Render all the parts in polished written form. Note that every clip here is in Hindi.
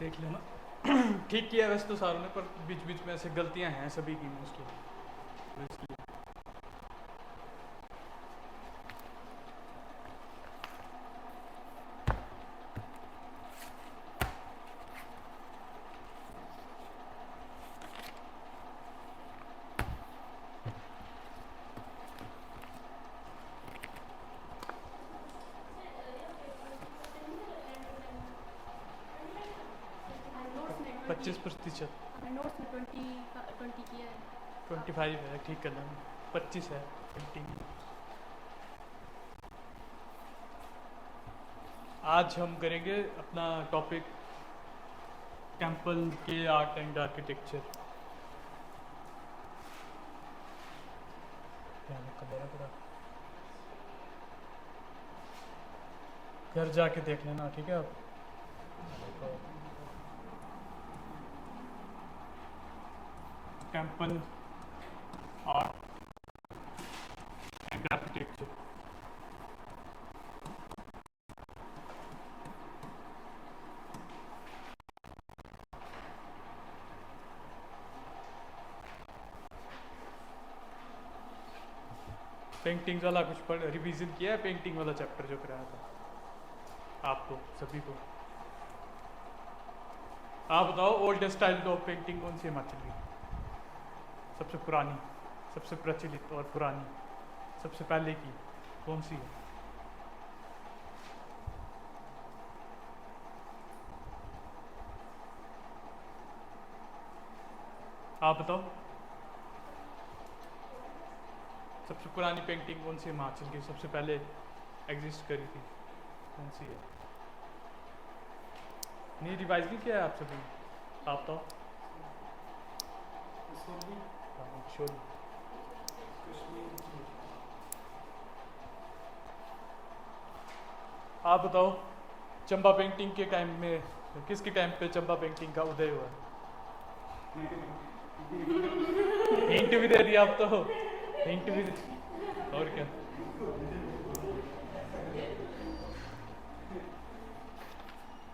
देख लेना। ठीक किया वैसे तो सारों ने, पर बीच बीच में ऐसे गलतियां हैं सभी की मोस्टली, तो इसलिए। 25%। 25 है, ठीक कर लेना। 25 है पेंटिंग। आज हम करेंगे अपना टॉपिक कैंपल के आर्ट एंड आर्किटेक्चर। घर जाके देख लेना, ठीक है आप। कैंपल आर्ट एंड आर्किटेक्चर। पेंटिंग वाला कुछ पढ़ रिवीजन किया है? पेंटिंग वाला चैप्टर जो कराया था आपको सभी को। आप बताओ ओल्ड स्टाइल ऑफ पेंटिंग कौन सी हिमाचल की? सबसे पुरानी, सबसे प्रचलित और पुरानी, सबसे पहले की कौन सी है? आप बताओ सबसे पुरानी पेंटिंग कौन सी हिमाचल की सबसे पहले एग्जिस्ट करी थी, कौन सी है? नहीं रिवाइज नहीं किया है आप सभी? आप तो श्योर। आप बताओ चंबा पेंटिंग के टाइम में, किसके टाइम पे चंबा पेंटिंग का उदय हुआ? हिंट भी दे दिया आप तो, हिंट भी और क्या।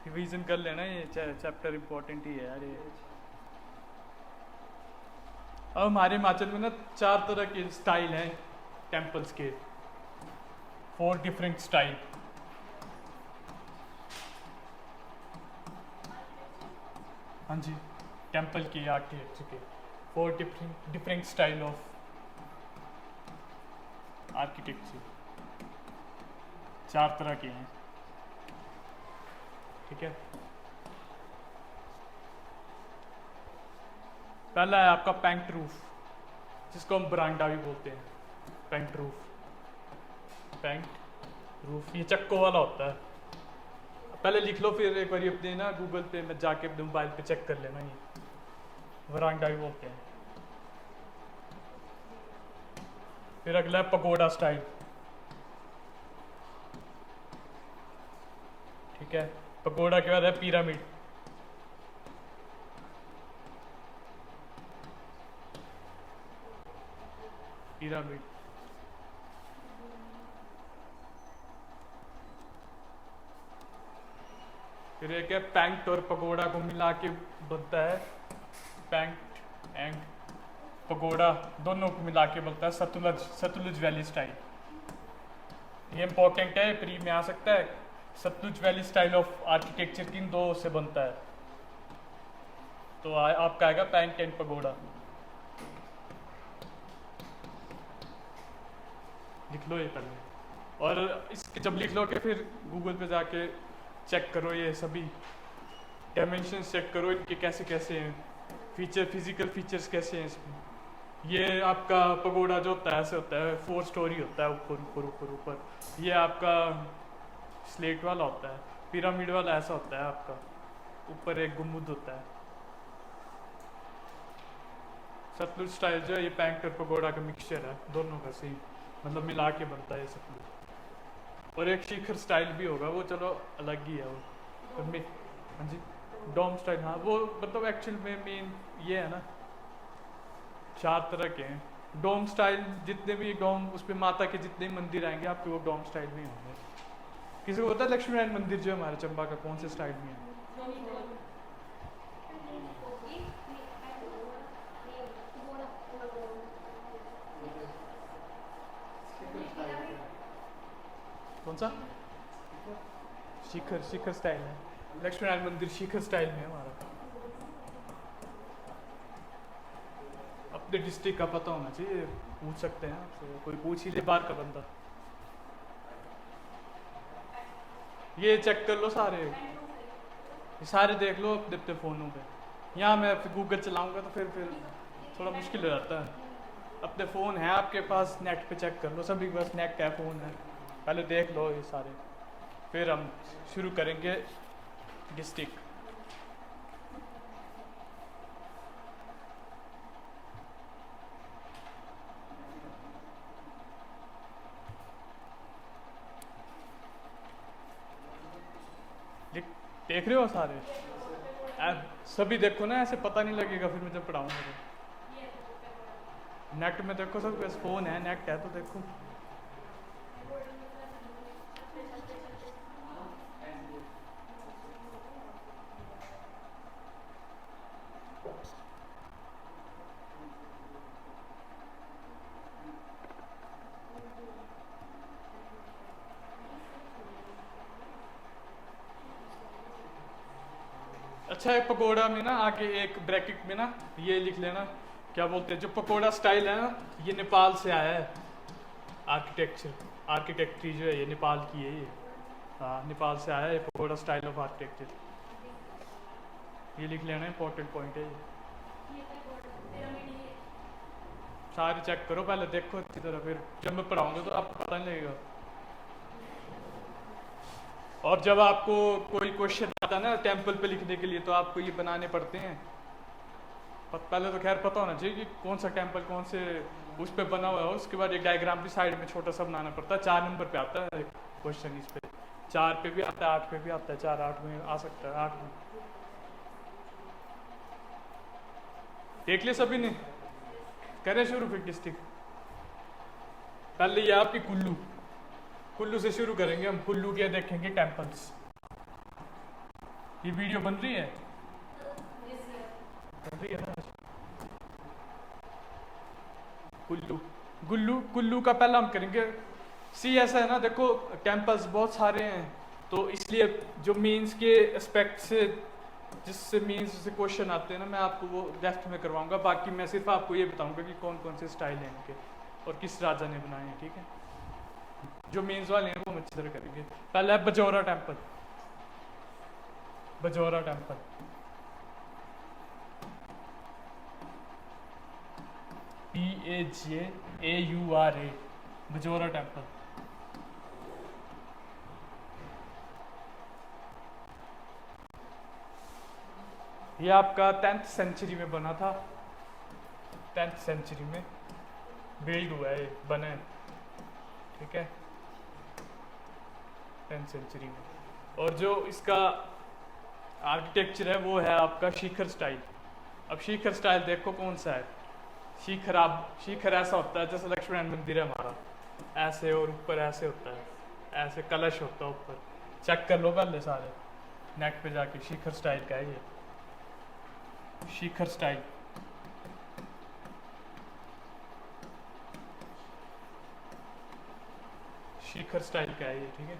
रिवीजन कर लेना, ये चैप्टर इंपॉर्टेंट ही है यार ये। अब हमारे हिमाचल में ना 4 तरह के स्टाइल हैं टेम्पल्स के, 4 डिफरेंट स्टाइल। हाँ जी, टेम्पल की आर्किटेक्चर के 4 डिफरेंट स्टाइल ऑफ आर्किटेक्चर, 4 तरह के हैं, ठीक है। पहला है आपका पैंट रूफ, जिसको हम बरांडा भी बोलते हैं। पैंट रूफ, पैंट रूफ ये चक्कों वाला होता है। पहले लिख लो, फिर एक बार अपने ना गूगल पे में जाके अपने मोबाइल पे चेक कर लेना, ये बरांडा भी बोलते हैं। फिर अगला है पगोडा स्टाइल, ठीक है। पगोडा के बाद है पिरामिड, पिरामिड। फिर एक है पैंट और पगोडा को मिला के बनता है, पैंट एंड पगोडा दोनों को मिला के बनता है सतलुज, सतलुज वैली स्टाइल। ये इंपॉर्टेंट है, प्री में आ सकता है। Sutlej valley style of architecture किन दो से बनता है? तो आपका आएगा पैंट एंड पगोडा। लिख लो ये पहले, और इसके जब लिख लो के फिर गूगल पे जाके चेक करो, ये सभी डायमेंशन चेक करो इनके कैसे कैसे हैं, फीचर फिजिकल फीचर्स कैसे हैं इसमें। ये आपका पगोडा जो होता है ऐसे होता है, 4 स्टोरी होता है, ऊपर ऊपर ऊपर ऊपर। ये आपका स्लेट वाला होता है। पिरामिड वाला ऐसा होता है आपका, ऊपर एक गुम्बद होता है। सतलुज स्टाइल जो है ये पैंट और पगोडा का मिक्सचर है, दोनों का सेम, मतलब मिला के बनता है सतलुज। और एक शिखर स्टाइल भी होगा, वो चलो अलग ही है वो। हाँ जी, डोम स्टाइल, हाँ वो मतलब एक्चुअल में मेन ये है ना, 4 तरह के हैं। डोम स्टाइल जितने भी डोम, उस पर माता के जितने मंदिर आएंगे आपके वो डोम स्टाइल में होंगे। किसी को पता है लक्ष्मी नारायण मंदिर जो हमारे चंबा का कौन से स्टाइल में है? कौन सा? शिखर, शिखर स्टाइल है। लक्ष्मी नारायण मंदिर शिखर स्टाइल में है हमारा। अपने डिस्ट्रिक्ट का पता होना चाहिए, पूछ सकते हैं आपसे, कोई पूछ ही ले बाहर का बंदा। ये चेक कर लो सारे, ये सारे देख लो अपने अपने फ़ोनों पे। यहाँ मैं फिर गूगल चलाऊंगा तो फिर थोड़ा मुश्किल हो जाता है। अपने फ़ोन है आपके पास, नेट पे चेक कर लो, सभी के पास नेट का फ़ोन है, पहले देख लो ये सारे, फिर हम शुरू करेंगे डिस्ट्रिक्ट। देख रहे हो सारे? सभी देखो ना, ऐसे पता नहीं लगेगा फिर मैं जब पढ़ाऊंगा तो। नेट में देखो, सब पास फ़ोन है, नेट है तो देखो। अच्छा, एक पकोड़ा में ना आगे एक ब्रैकेट में ना ये लिख लेना, क्या बोलते हैं, जो पकोड़ा स्टाइल है ना, ये नेपाल से आया है। आर्किटेक्चरी जो है ये नेपाल की है ये। हाँ, नेपाल से आया है पकोड़ा स्टाइल ऑफ आर्किटेक्चर। ये लिख लेना, इंपॉर्टेंट पॉइंट है ये। सारे चेक करो पहले, देखो अच्छी तरह, फिर जब मैं पढ़ाऊंगा तो आपको पता नहीं लगेगा। और जब आपको कोई क्वेश्चन आता है ना टेम्पल पे लिखने के लिए, तो आपको ये बनाने पड़ते हैं। पहले तो खैर पता होना चाहिए कि कौन सा टेम्पल कौन से उस पे बना हुआ है, उसके बाद एक डायग्राम भी साइड में छोटा सा बनाना पड़ता है। 4 नंबर पे आता है क्वेश्चन इस पे, 4 पे भी आता है, 8 पे भी आता है, 4 8 में आ सकता है, 8 में। देख लिया सभी ने? करें शुरू फिर डिस्ट्रिक्ट। पहले ये आपकी कुल्लू, कुल्लू से शुरू करेंगे हम। कुल्लू के देखेंगे टेम्पल्स। ये वीडियो बन रही है? बन रही है ना? कुल्लू का पहला हम करेंगे। सी ऐसा है ना, देखो टेम्पल्स बहुत सारे हैं, तो इसलिए जो मीन्स के एस्पेक्ट से, जिससे मीन्स से क्वेश्चन आते हैं ना, मैं आपको वो डेप्थ में करवाऊंगा। बाकी मैं सिर्फ आपको ये बताऊंगा कि कौन कौन से स्टाइल हैं इनके और किस राजा ने बनाए हैं, ठीक है? जो मीन्स वाले हैं वो हम अच्छी तरह करेंगे। पहला है Bajaura temple. Bajaura temple, BAJAURA, Bajaura temple. ये आपका 10th सेंचुरी में बना था, 10th सेंचुरी में बिल्ड हुआ है, बना है, ठीक है, 10th सेंचुरी में। और जो इसका आर्किटेक्चर है वो है आपका शिखर स्टाइल। अब शिखर स्टाइल देखो कौन सा है। शिखर ऐसा होता है जैसे लक्ष्मी नारायण मंदिर है हमारा, ऐसे, और ऊपर ऐसे होता है, ऐसे कलश होता है ऊपर। चेक कर लो पहले सारे नेट पे जाके, शिखर स्टाइल का है ये, शिखर स्टाइल। शिखर स्टाइल का है ये, ठीक है।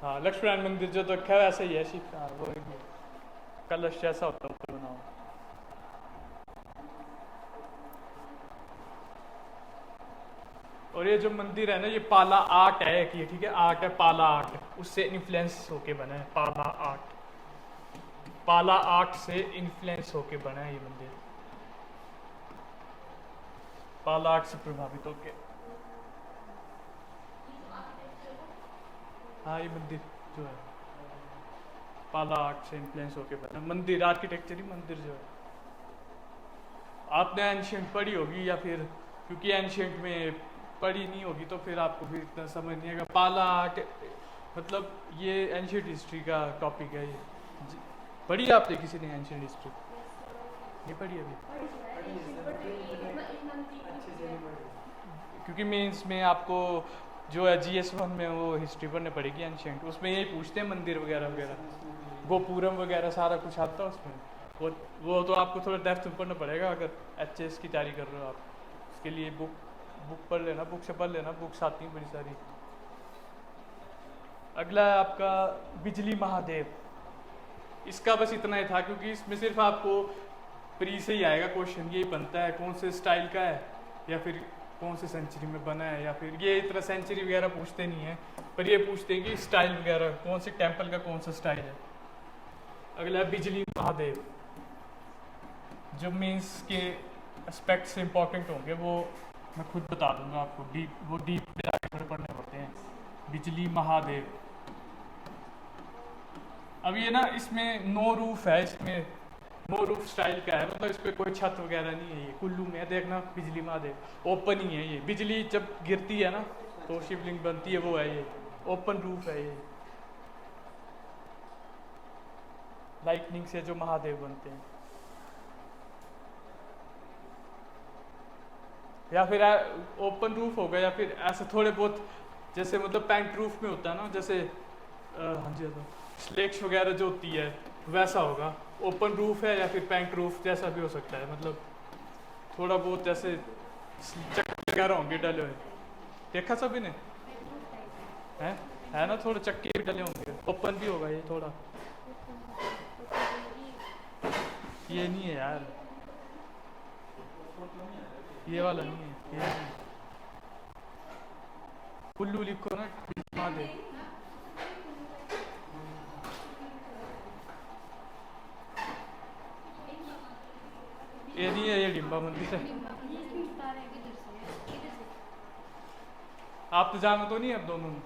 हाँ, लक्ष्मी नारायण मंदिर जो तो क्या वैसे ही है, शिखर वो कलश जैसा होता है ऊपर बना हुआ। और ये जो मंदिर है ना, ये पाला आर्ट है एक, ये ठीक है, आर्ट है, पाला आर्ट, उससे इन्फ्लुएंस होके बना है पाला आर्ट। पाला आर्ट से इन्फ्लुएंस होके बना है ये मंदिर, पाला आर्ट से प्रभावित होके। हाँ, ये मंदिर जो है पाला आर्ट से इन्फ्लुएंस होके बना मंदिर, आर्किटेक्चर ही मंदिर जो है। आपने एंशियंट पढ़ी होगी, या फिर क्योंकि एंशियंट में पढ़ी नहीं होगी तो फिर आपको फिर इतना समझ नहीं आएगा। पाला आर्ट मतलब ये एंशियंट हिस्ट्री का टॉपिक है ये। पढ़ी आपने किसी ने एंशियंट हिस्ट्री? नहीं पढ़ी अभी? क्योंकि मीन्स में आपको जो है GS1 में वो हिस्ट्री पढ़ने पड़ेगी एंशियंट, उसमें यही पूछते हैं मंदिर वगैरह वगैरह, गोपुरम वगैरह सारा कुछ आता है उसमें। वो तो आपको थोड़ा डेप्थ में पढ़ना पड़ेगा अगर HS की तैयारी कर रहे हो आप। उसके लिए बुक पढ़ लेना, बुक से पढ़ लेना, बुक्स आती हैं बड़ी सारी। अगला है आपका बिजली महादेव। इसका बस इतना ही था, क्योंकि इसमें सिर्फ आपको प्री से ही आएगा क्वेश्चन, यही बनता है कौन से स्टाइल का है या फिर कौन से सेंचुरी में बना है, या फिर ये इतना सेंचुरी वगैरह पूछते नहीं है, पर ये पूछते हैं कि स्टाइल वगैरह कौन से टेम्पल का कौन सा स्टाइल है। अगला है बिजली महादेव। जो मीन्स के एस्पेक्ट से इम्पोर्टेंट होंगे वो मैं खुद बता दूंगा आपको, डीप में जाके थोड़े पढ़ने पड़ते हैं। बिजली महादेव। अब ये ना इसमें नो रूफ है, इसमें नो रूफ स्टाइल का है, मतलब इस पर कोई छत वगैरह नहीं है। ये कुल्लू में है, देखना बिजली महादेव ओपन ही है। ये बिजली जब गिरती है ना तो शिवलिंग बनती है, वो है ये ओपन रूफ है। ये लाइटनिंग से जो महादेव बनते हैं, या फिर ओपन रूफ होगा, या फिर ऐसे थोड़े बहुत जैसे मतलब पैंट रूफ में होता है ना, जैसे हाँ जी स्लेक्स वगैरह जो होती है वैसा होगा। ओपन रूफ है या फिर पैंट रूफ जैसा भी हो सकता है, मतलब थोड़ा बहुत जैसे चक्के वगैरह होंगे डले हुए, देखा सभी ने है ना, थोड़े चक्के भी डले होंगे। ओपन भी होगा ये थोड़ा, ये नहीं है यार, ये वाला नहीं है, ये नहीं। कुल्लू लिखो ना महादेव। ये नहीं है, ये डिम्बा मंदिर है। आप तो जाना तो नहीं है अब दोनों में।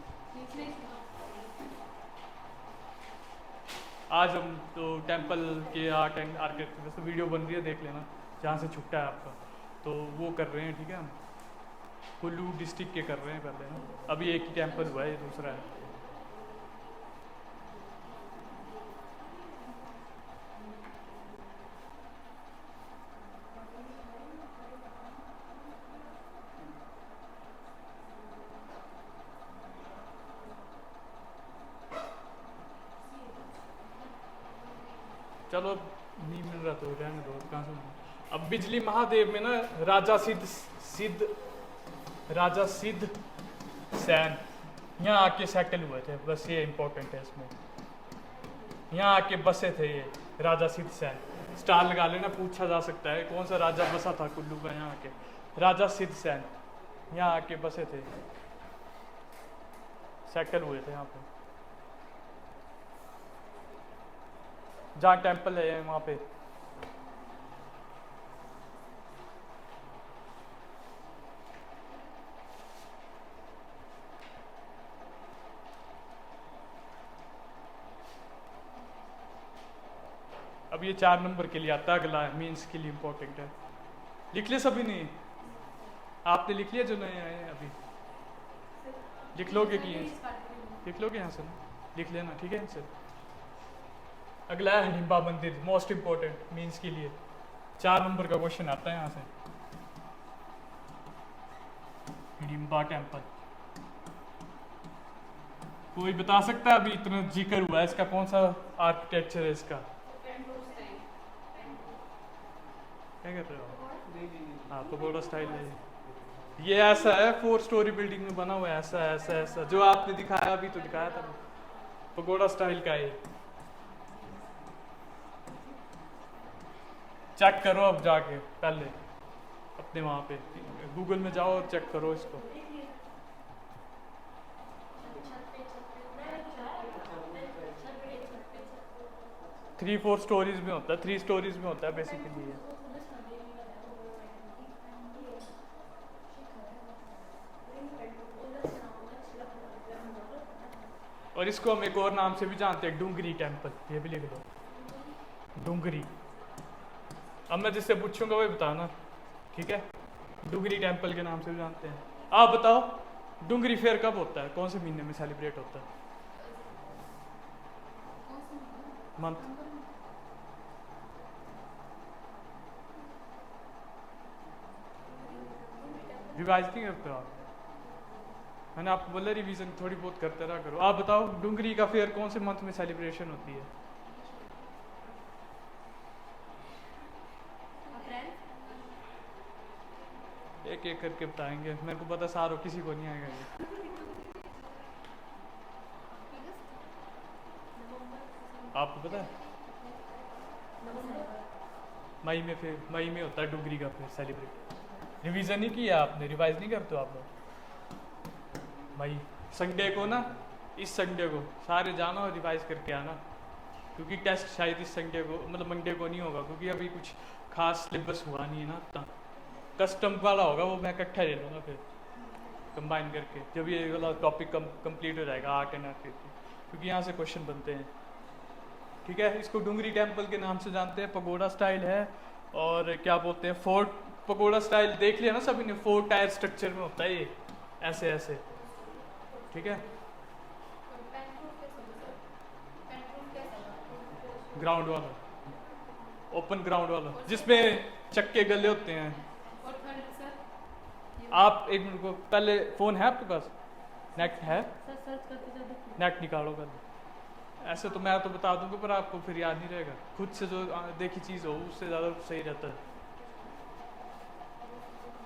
आज हम तो टेंपल के आर्ट एंड आर्किटेक्चर से वीडियो बन रही है, देख लेना जहाँ से छुट्टा है आपका, तो वो कर रहे हैं, ठीक है। हम कुल्लू डिस्ट्रिक्ट के कर रहे हैं पहले ना, अभी एक ही टेंपल हुआ है, दूसरा है। चलो नहीं मिल रहा तो रहने दो, कहाँ से। अब बिजली महादेव में ना राजा सिद्ध सैन यहाँ आके सेटल हुए थे, बस ये इम्पोर्टेंट है इसमें। यहाँ आके बसे थे ये राजा सिद्ध सैन। स्टार लगा लेना, पूछा जा सकता है कौन सा राजा बसा था कुल्लू का यहाँ आके। राजा सिद्ध सैन यहाँ आके बसे थे, सेटल हुए थे यहाँ पे। जहाँ टेंपल है वहाँ पे। अब ये 4 नंबर के लिए आता है, अगला मीन्स के लिए इम्पोर्टेंट है। लिख लिया सभी ने? आपने लिख लिया जो नए आए हैं अभी? लिख लोगे कि लिख लोगे यहाँ से ना, लिख लेना ठीक है इनसे। अगला है हिडिंबा मंदिर, मोस्ट इम्पोर्टेंट मीन्स के लिए। 4 नंबर का क्वेश्चन आता है यहाँ से। हिडिंबा टेम्पल कोई बता सकता है? अभी इतना जिक्र हुआ है इसका, कौन सा आर्किटेक्चर है इसका? क्या कहते हो? हाँ पगोडा स्टाइल है ये। ऐसा है 4 स्टोरी बिल्डिंग में बना हुआ है, ऐसा ऐसा ऐसा जो आपने दिखाया अभी, तो दिखाया था पगोडा स्टाइल का है। चेक करो अब जाके, पहले अपने वहाँ पे गूगल में जाओ और चेक करो इसको। थ्री 4 स्टोरीज में होता है, 3 स्टोरीज में होता है बेसिकली ये। और इसको हम एक और नाम से भी जानते हैं, डूंगरी टेम्पल, ये भी लिख लो, डूंगरी। अब मैं जिससे पूछूंगा वही बताना, ठीक है? डूंगरी टेम्पल के नाम से भी जानते हैं। आप बताओ डूंगरी फेयर कब होता है, कौन से महीने में सेलिब्रेट होता है? मंथ? रिवाइज नहीं करते हो आप? मैंने आपको बोला रिवीजन थोड़ी बहुत करते रहा करो। आप बताओ डूंगरी का फेयर कौन से मंथ में सेलिब्रेशन होती है? एक एक करके बताएंगे, मेरे को पता सारो किसी को नहीं आएगा ये। आपको पता है? मई में, फिर मई में होता है डुगरी का फिर सेलिब्रेट। रिवीजन नहीं किया आपने, रिवाइज नहीं करते हो आप लोग? मई संडे को ना, इस संडे को सारे जाना और रिवाइज करके आना, क्योंकि टेस्ट शायद इस संडे को मतलब मंडे को नहीं होगा, क्योंकि अभी कुछ खास सिलेबस हुआ नहीं है ना इतना। कस्टम वाला होगा वो मैं इकट्ठा ले लूँगा फिर कंबाइन करके, जब ये वाला टॉपिक कंप्लीट हो जाएगा आर्ट एंड आर्किटेक्चर, क्योंकि यहाँ से क्वेश्चन बनते हैं। ठीक है, इसको डुंगरी टेम्पल के नाम से जानते हैं, पगोड़ा स्टाइल है। और क्या बोलते हैं, फोर्ट पगोड़ा स्टाइल देख लिया ना सभी ने, 4 टायर स्ट्रक्चर में होता है ये, ऐसे ऐसे। ठीक है, ग्राउंड वाला, ओपन ग्राउंड वाला जिसमें चक्के गले होते हैं। आप एक मिनट को, पहले फ़ोन है आपके पास? नेट है? नेट निकालो पहले। ऐसे तो मैं तो बता दूंगा पर आपको फिर याद नहीं रहेगा, खुद से जो देखी चीज़ हो उससे ज़्यादा सही रहता है।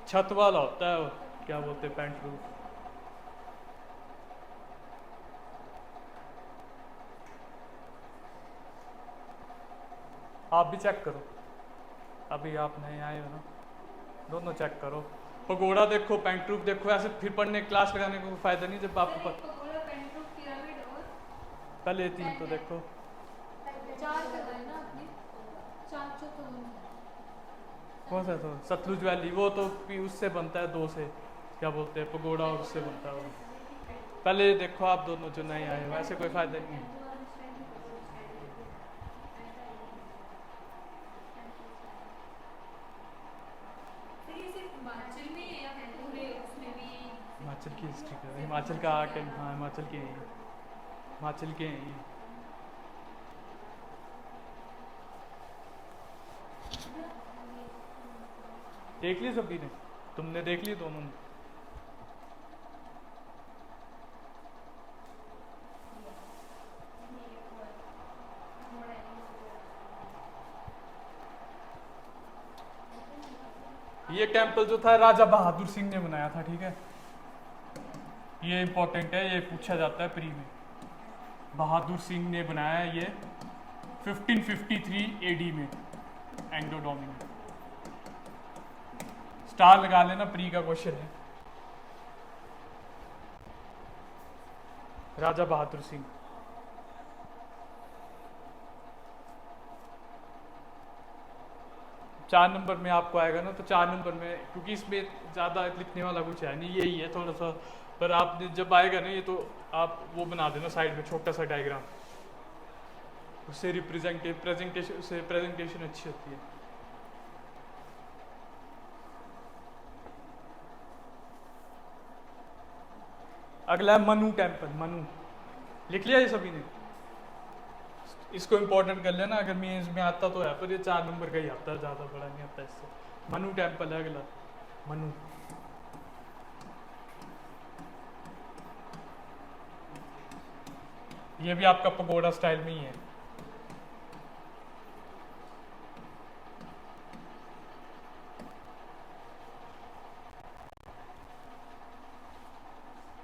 छत वाला होता है वो, क्या बोलते हैं, पेंट रूफ। आप भी चेक करो, अभी आप नए आए हो ना, दोनों चेक करो। पगोड़ा देखो, पेंट रूफ देखो, ऐसे फिर पढ़ने क्लास लगाने को फायदा नहीं जब आपको पहले 3 तो देखो। कौन सा? तो सतलुज वैली, वो तो उससे बनता है 2 से, क्या बोलते हैं, पगोड़ा और उससे बनता है वो। पहले देखो आप दोनों जो नए आए हो, ऐसे कोई फायदा नहीं है। हिमाचल की हिस्ट्री का, हिमाचल का आर्ट एंड, हाँ हिमाचल के हैं, हिमाचल के हैं ये। देख ली सभी ने? तुमने देख ली दोनों ने? ये टेम्पल जो था राजा बहादुर सिंह ने बनाया था। ठीक है, ये इंपॉर्टेंट है, ये पूछा जाता है प्री में। बहादुर सिंह ने बनाया है ये 1553 एडी में, एंग्लो डोमिनी। स्टार लगा लेना, प्री का क्वेश्चन है। राजा बहादुर सिंह। चार नंबर में आपको आएगा ना, तो 4 नंबर में, क्योंकि इसमें ज़्यादा लिखने वाला कुछ है नहीं, यही है थोड़ा सा, पर आपने जब आएगा ना ये, तो आप वो बना देना साइड में छोटा सा डायग्राम, उससे प्रेजेंटेशन अच्छी होती है। अगला है मनु टेम्पल। मनु लिख लिया ये सभी ने? इसको इम्पोर्टेंट कर लेना, अगर मेंस में आता तो है, पर ये 4 नंबर का ही आता है, ज़्यादा बड़ा नहीं आता इससे। मनु टेम्पल है अगला, मनु। ये भी आपका पगोड़ा स्टाइल में ही है।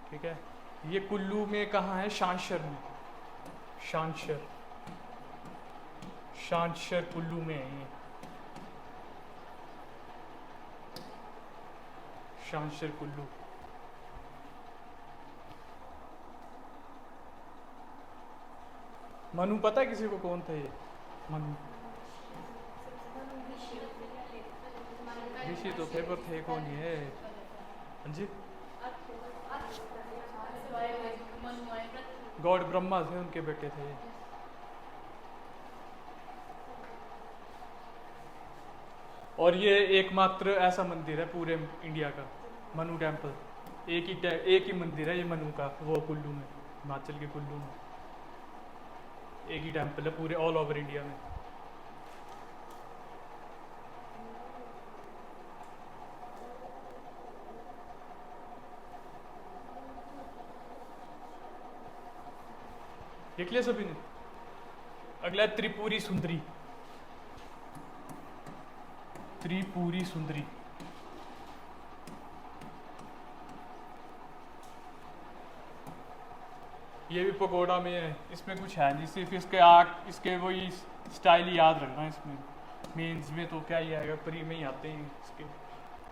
ठीक है, ये कुल्लू में कहाँ है? शांशर में। शांशर, शांशर कुल्लू में है ये। शांशर कुल्लू। मनु पता है किसी को कौन था ये? मनु ऋषि तो थे, पर थे कौन ये? हाँ जी, गॉड ब्रह्मा थे, उनके बेटे थे। और ये एकमात्र ऐसा मंदिर है पूरे इंडिया का, मनु टेम्पल। एक ही मंदिर है ये मनु का, वो कुल्लू में, हिमाचल के कुल्लू में एक ही टेम्पल है पूरे ऑल ओवर इंडिया में। देख लिया सभी ने? अगला है त्रिपुरी सुंदरी। त्रिपुरी सुंदरी, ये भी पकोड़ा में है, इसमें कुछ है नहीं, सिर्फ इसके आर्क, इसके वही स्टाइल ही याद रखना है। इसमें मेंस में तो क्या ही आएगा, प्री में ही आते हैं इसके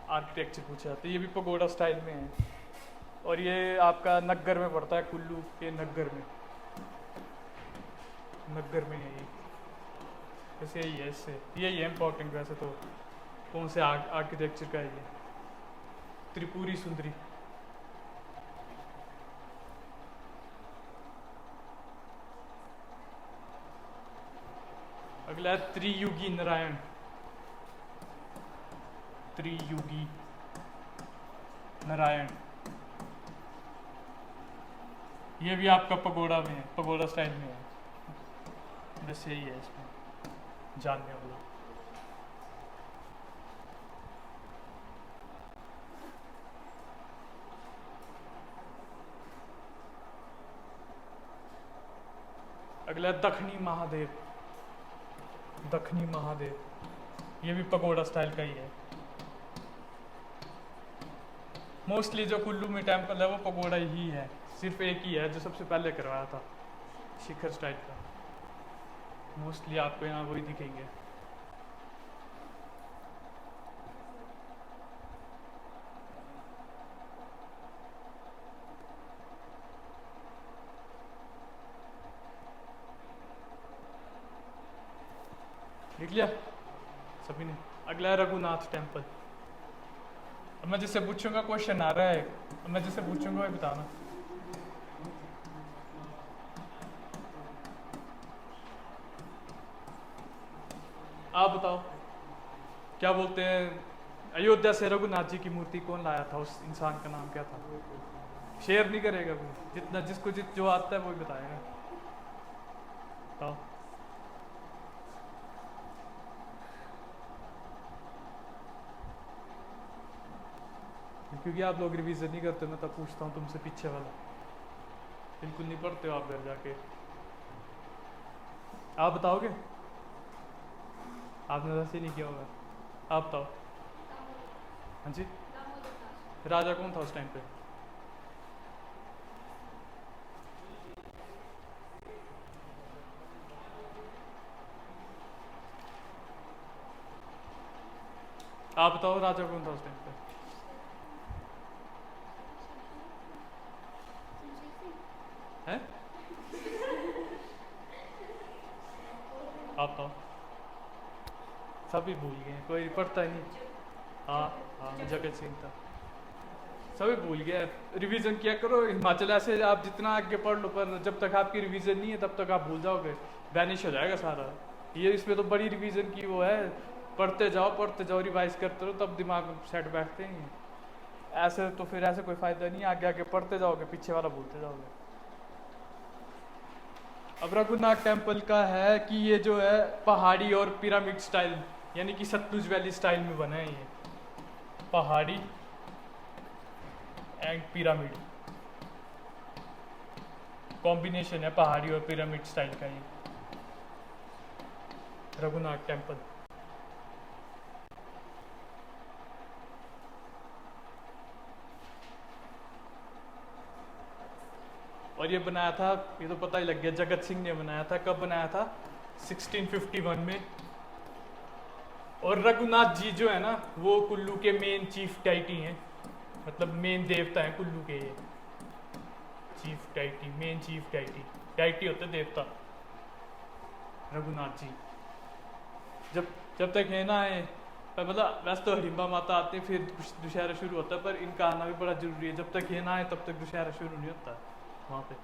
आर्किटेक्चर कुछ आते हैं। ये भी पकोड़ा स्टाइल में है, और ये आपका नग्गर में पड़ता है, कुल्लू के नग्गर में, नग्गर में है ये। वैसे यही है, इससे यही है इम्पोर्टेंट वैसे तो। कौन से आर्किटेक्चर का है ये? त्रिपुरी सुंदरी। अगला है त्रियुगी नारायण। त्रियुगी नारायण, ये भी आपका पगोड़ा में है, पगोड़ा स्टाइल में है। बस यही है इसमें जानने वाला। अगला है दक्षिणी महादेव। दक्षिणी महादेव, ये भी पगोड़ा स्टाइल का ही है। मोस्टली जो कुल्लू में टेम्पल है वो पगोड़ा ही है, सिर्फ एक ही है जो सबसे पहले करवाया था, शिखर स्टाइल का। मोस्टली आपको यहाँ वही दिखेंगे। लिख लिया सभी ने? अगला है रघुनाथ टेम्पल। अब मैं जिससे पूछूंगा, क्वेश्चन आ रहा है, अब मैं जिससे पूछूंगा वही बताना। आप बताओ क्या बोलते हैं, अयोध्या से रघुनाथ जी की मूर्ति कौन लाया था? उस इंसान का नाम क्या था? शेयर नहीं करेगा कोई, जितना जिसको जो आता है वही बताएगा। बताओ। क्योंकि आप लोग रिवीजन नहीं करते, मैं तब पूछता हूँ तुमसे पीछे वाला। बिल्कुल नहीं पढ़ते हो आप घर जाके। आप बताओगे? आपने वैसे नहीं किया होगा। आप बताओ। हाँ जी, राजा कौन था उस टाइम पे? आप बताओ राजा कौन था उस टाइम पे? हैं? आप बताओ। सभी भूल गए, कोई पढ़ता ही नहीं। हाँ हाँ, जगत सिंह था। सभी भूल गया। रिवीजन किया करो। हिमाचल ऐसे आप जितना आगे पढ़ लो, पर जब तक आपकी रिवीजन नहीं है तब तक आप भूल जाओगे, वैनिश हो जाएगा सारा। ये इसमें तो बड़ी रिवीजन की वो है, पढ़ते जाओ रिवाइज करते रहो, तब दिमाग में सेट बैठते हैं। ऐसे तो फिर ऐसे कोई फायदा नहीं, आगे आगे पढ़ते जाओगे, पीछे वाला भूलते जाओगे। अब रघुनाथ टेम्पल का है कि ये जो है पहाड़ी और पिरामिड स्टाइल, यानी कि सतलुज वैली स्टाइल में बना है ये। पहाड़ी एंड पिरामिड कॉम्बिनेशन है, पहाड़ी और पिरामिड स्टाइल का ये रघुनाथ टेम्पल। और ये बनाया था, ये तो पता ही लग गया, जगत सिंह ने बनाया था। कब बनाया था? 1651 में। और रघुनाथ जी जो है ना, वो कुल्लू के मेन चीफ डाइटी हैं, मतलब मेन देवता हैं कुल्लू के ये। Chief deity, main chief deity, deity होते देवता रघुनाथ जी। जब तक है ना है, पर मतलब वैसे तो हडिम्बा माता आते हैं फिर दुशहरा शुरू होता है, पर इनका आना भी बड़ा जरूरी है। जब तक है ना है तब तक दुशहरा शुरू नहीं होता वहाँ पे।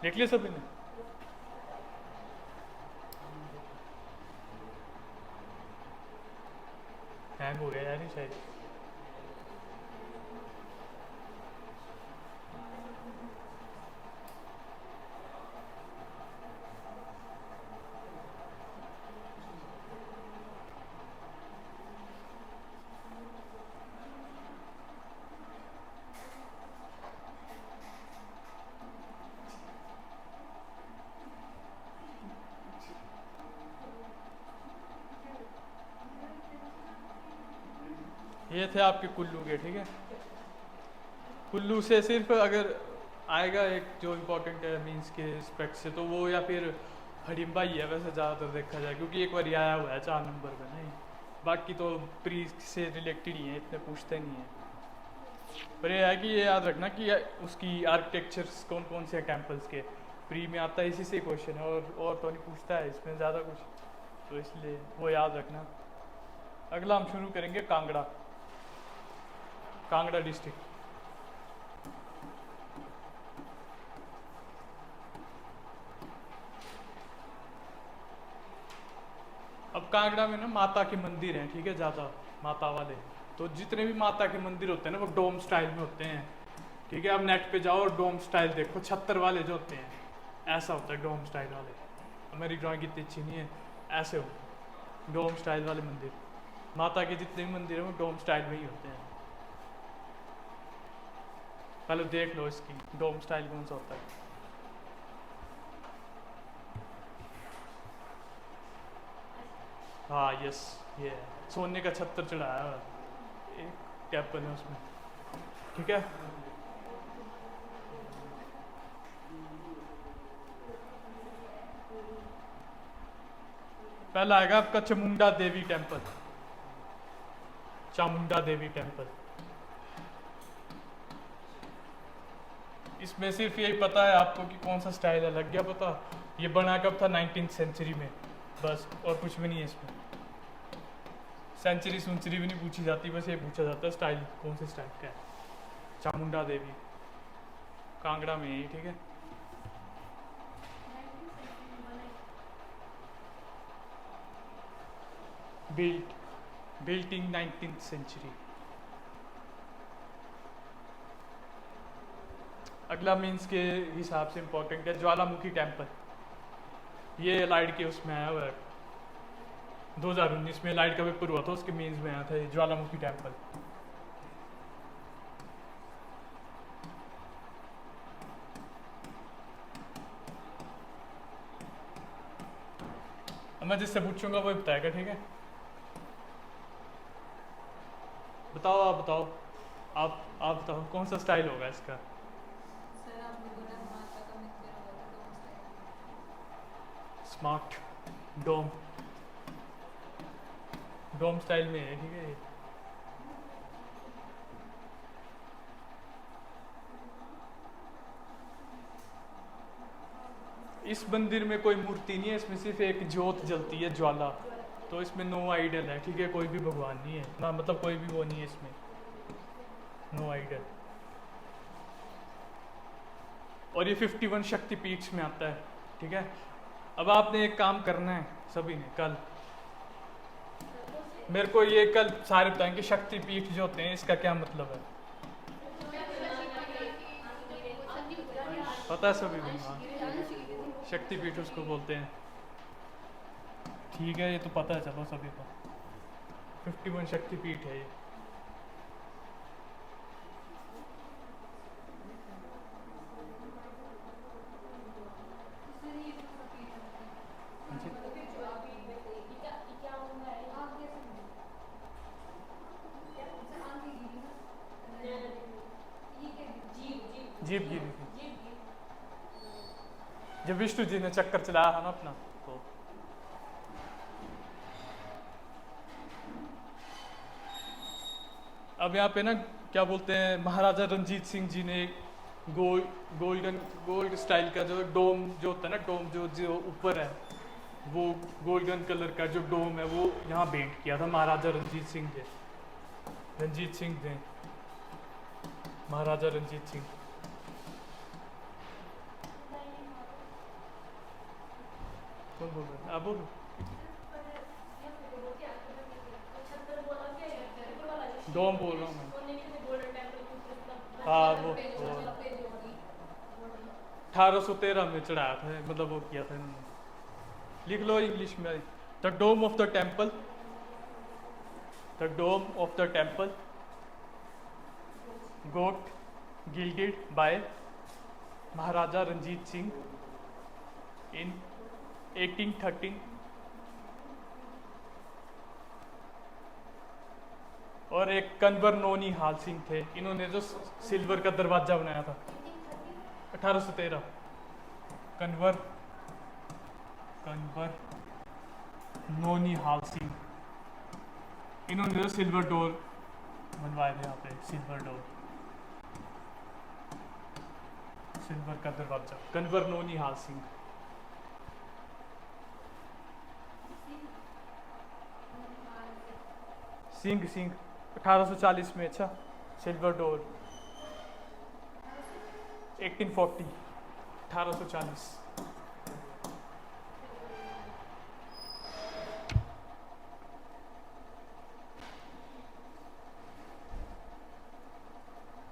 देख लिया सभी ने? हैंग हो गया यार ये शायद। ये थे आपके कुल्लू के, ठीक है। कुल्लू से सिर्फ अगर आएगा एक जो इम्पोर्टेंट है मीन्स के स्पेक्ट से, तो वो या फिर हडिम्बा ही है वैसे ज़्यादातर देखा जाए, क्योंकि एक बार आया हुआ है 4 नंबर में। नहीं, बाकी तो प्री से रिलेटेड ही है, इतने पूछते नहीं है। पर ये है कि ये याद रखना कि उसकी आर्किटेक्चर्स कौन कौन से टेम्पल्स के प्री में आता है, इसी से क्वेश्चन है, और तो नहीं पूछता है इसमें ज़्यादा कुछ, तो इसलिए वो याद रखना। अगला हम शुरू करेंगे कांगड़ा, कांगड़ा डिस्ट्रिक्ट। अब कांगड़ा में ना माता के मंदिर हैं, ठीक है, ज़्यादा माता वाले। तो जितने भी माता के मंदिर होते हैं ना वो डोम स्टाइल में होते हैं, ठीक है। अब नेट पे जाओ और डोम स्टाइल देखो, 76 वाले जो होते हैं ऐसा होता है डोम स्टाइल वाले। अब मेरी ड्राइंग इतनी अच्छी नहीं है, ऐसे हो डोम स्टाइल वाले मंदिर। माता के जितने भी मंदिर हैं वो डोम स्टाइल में ही होते हैं। पहले देख लो इसकी डोम स्टाइल कौन सा होता है। हाँ यस, ये है। सोने का छत्तर चढ़ाया हुआ है, एक टेम्पल है उसमें, ठीक है। पहला आएगा आपका चामुंडा देवी टेम्पल, चामुंडा देवी टेम्पल। इसमें सिर्फ यही पता है आपको कि कौन सा स्टाइल है, लग गया पता। ये बना कब था, 19th सेंचुरी में, बस, और कुछ भी नहीं है इसमें। सेंचुरी भी नहीं पूछी जाती, बस ये पूछा जाता है स्टाइल कौन से स्टाइल का है। चामुंडा देवी कांगड़ा में ही, ठीक है। Built in 19th century. अगला मीन्स के हिसाब से इम्पोर्टेंट है ज्वालामुखी टेम्पल। ये लाइट के उसमें आया हुआ है, 2019 में लाइट का पेपर हुआ था, उसके मीन्स में आया था ये ज्वालामुखी टेम्पल। अब मैं जिससे पूछूंगा वो बताएगा, ठीक है। बताओ, आप बताओ, आप बताओ कौन सा स्टाइल होगा इसका। सर आपने बोला माता का मंदिर होगा तो डोम स्टाइल। स्मार्ट डोम, डोम स्टाइल में है, ठीक है। इस मंदिर में कोई मूर्ति नहीं है, इसमें सिर्फ एक ज्योत जलती है, ज्वाला। तो इसमें नो आइडल है, ठीक है, कोई भी भगवान नहीं है ना, मतलब कोई भी वो नहीं है इसमें, नो आइडल। और ये 51 शक्तिपीठ में आता है, ठीक है। अब आपने एक काम करना है सभी ने, कल मेरे को ये कल सारे बताएंगे शक्तिपीठ जो होते हैं इसका क्या मतलब है, पता है सभी को। हाँ, शक्तिपीठ उसको बोलते हैं, ठीक है, ये तो पता है चलो सभी को। 51 शक्तिपीठ है ये। जीप गिरी थी जब विष्णु जी ने चक्कर चलाया था ना अपना, तो अब यहाँ पे ना क्या बोलते हैं, महाराजा रंजीत सिंह जी ने गोल्ड स्टाइल का जो डोम जो होता है ना, डोम जो जो ऊपर है वो गोल्डन कलर का जो डोम है वो यहाँ पेंट किया था महाराजा रंजीत सिंह ने, महाराजा रंजीत सिंह। कौन बोल रहे हैं, आप बोलो। डोम बोल रहा हूँ मैं। हाँ वो 1813 में चढ़ाया था, मतलब वो किया था इन्होंने। लिख लो इंग्लिश में, the dome of the temple, the dome of the temple got gilded by Maharaja Ranjit Singh in 1813। और एक कन्वर नोनी हाल सिंह थे, इन्होंने जो सिल्वर का दरवाजा बनाया था 1813। कन्वर कन्वर नोनी हाल सिंह, इन्होंने जो सिल्वर डोर बनवाए थे यहाँ पे, सिल्वर डोर, सिल्वर का दरवाजा, कन्वर नोनी हाल सिंह। सिंह सिंह 1840 में। अच्छा, सिल्वर डोर 1840, 1840।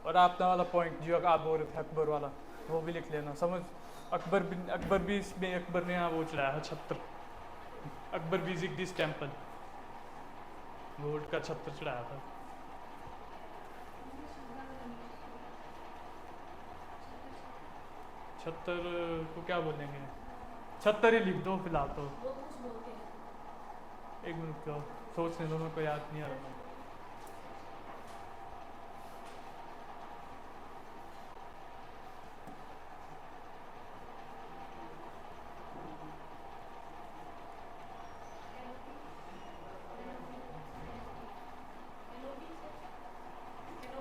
और आपने वाला पॉइंट जो आप बोल रहे थे अकबर वाला, वो भी लिख लेना। समझ, अकबर भी इसमें, अकबर ने यहाँ वो चढ़ाया है छत्र, Akbar visit this temple, gold का छत्र चढ़ाया था। छत्र को क्या बोलेंगे, छत्र ही लिख दो फिलहाल तो। वो कुछ बोलते हैं। एक मिनट का सोचने दो, मेरे को याद नहीं आ रहा।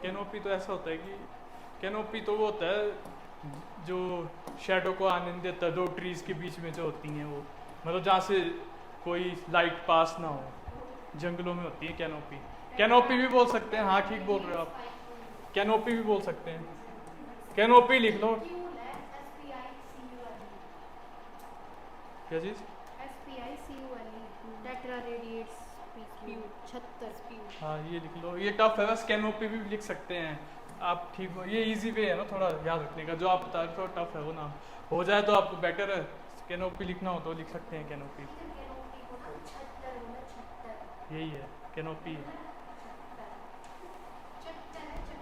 कैनोपी तो ऐसा होता है कि कैनोपी तो वो होता है जो शेडो को आनंद देता है, दो ट्रीज के बीच में जो होती हैं वो, मतलब जहाँ से कोई लाइट पास ना हो, जंगलों में होती है कैनोपी। कैनोपी भी बोल सकते हैं, हाँ ठीक बोल रहे हो आप, कैनोपी भी बोल सकते हैं। कैनोपी लिख लो। क्या चीज़? हाँ ये लिख लो, ये टफ है, बस कैनोपी भी लिख सकते हैं आप, ठीक हो, ये इजी वे है ना थोड़ा याद रखने का, जो आप बता रहे हो टफ है वो नाम हो जाए तो आपको बेटर है। कैनोपी लिखना हो तो लिख सकते हैं कैनोपी, यही है कैनोपी,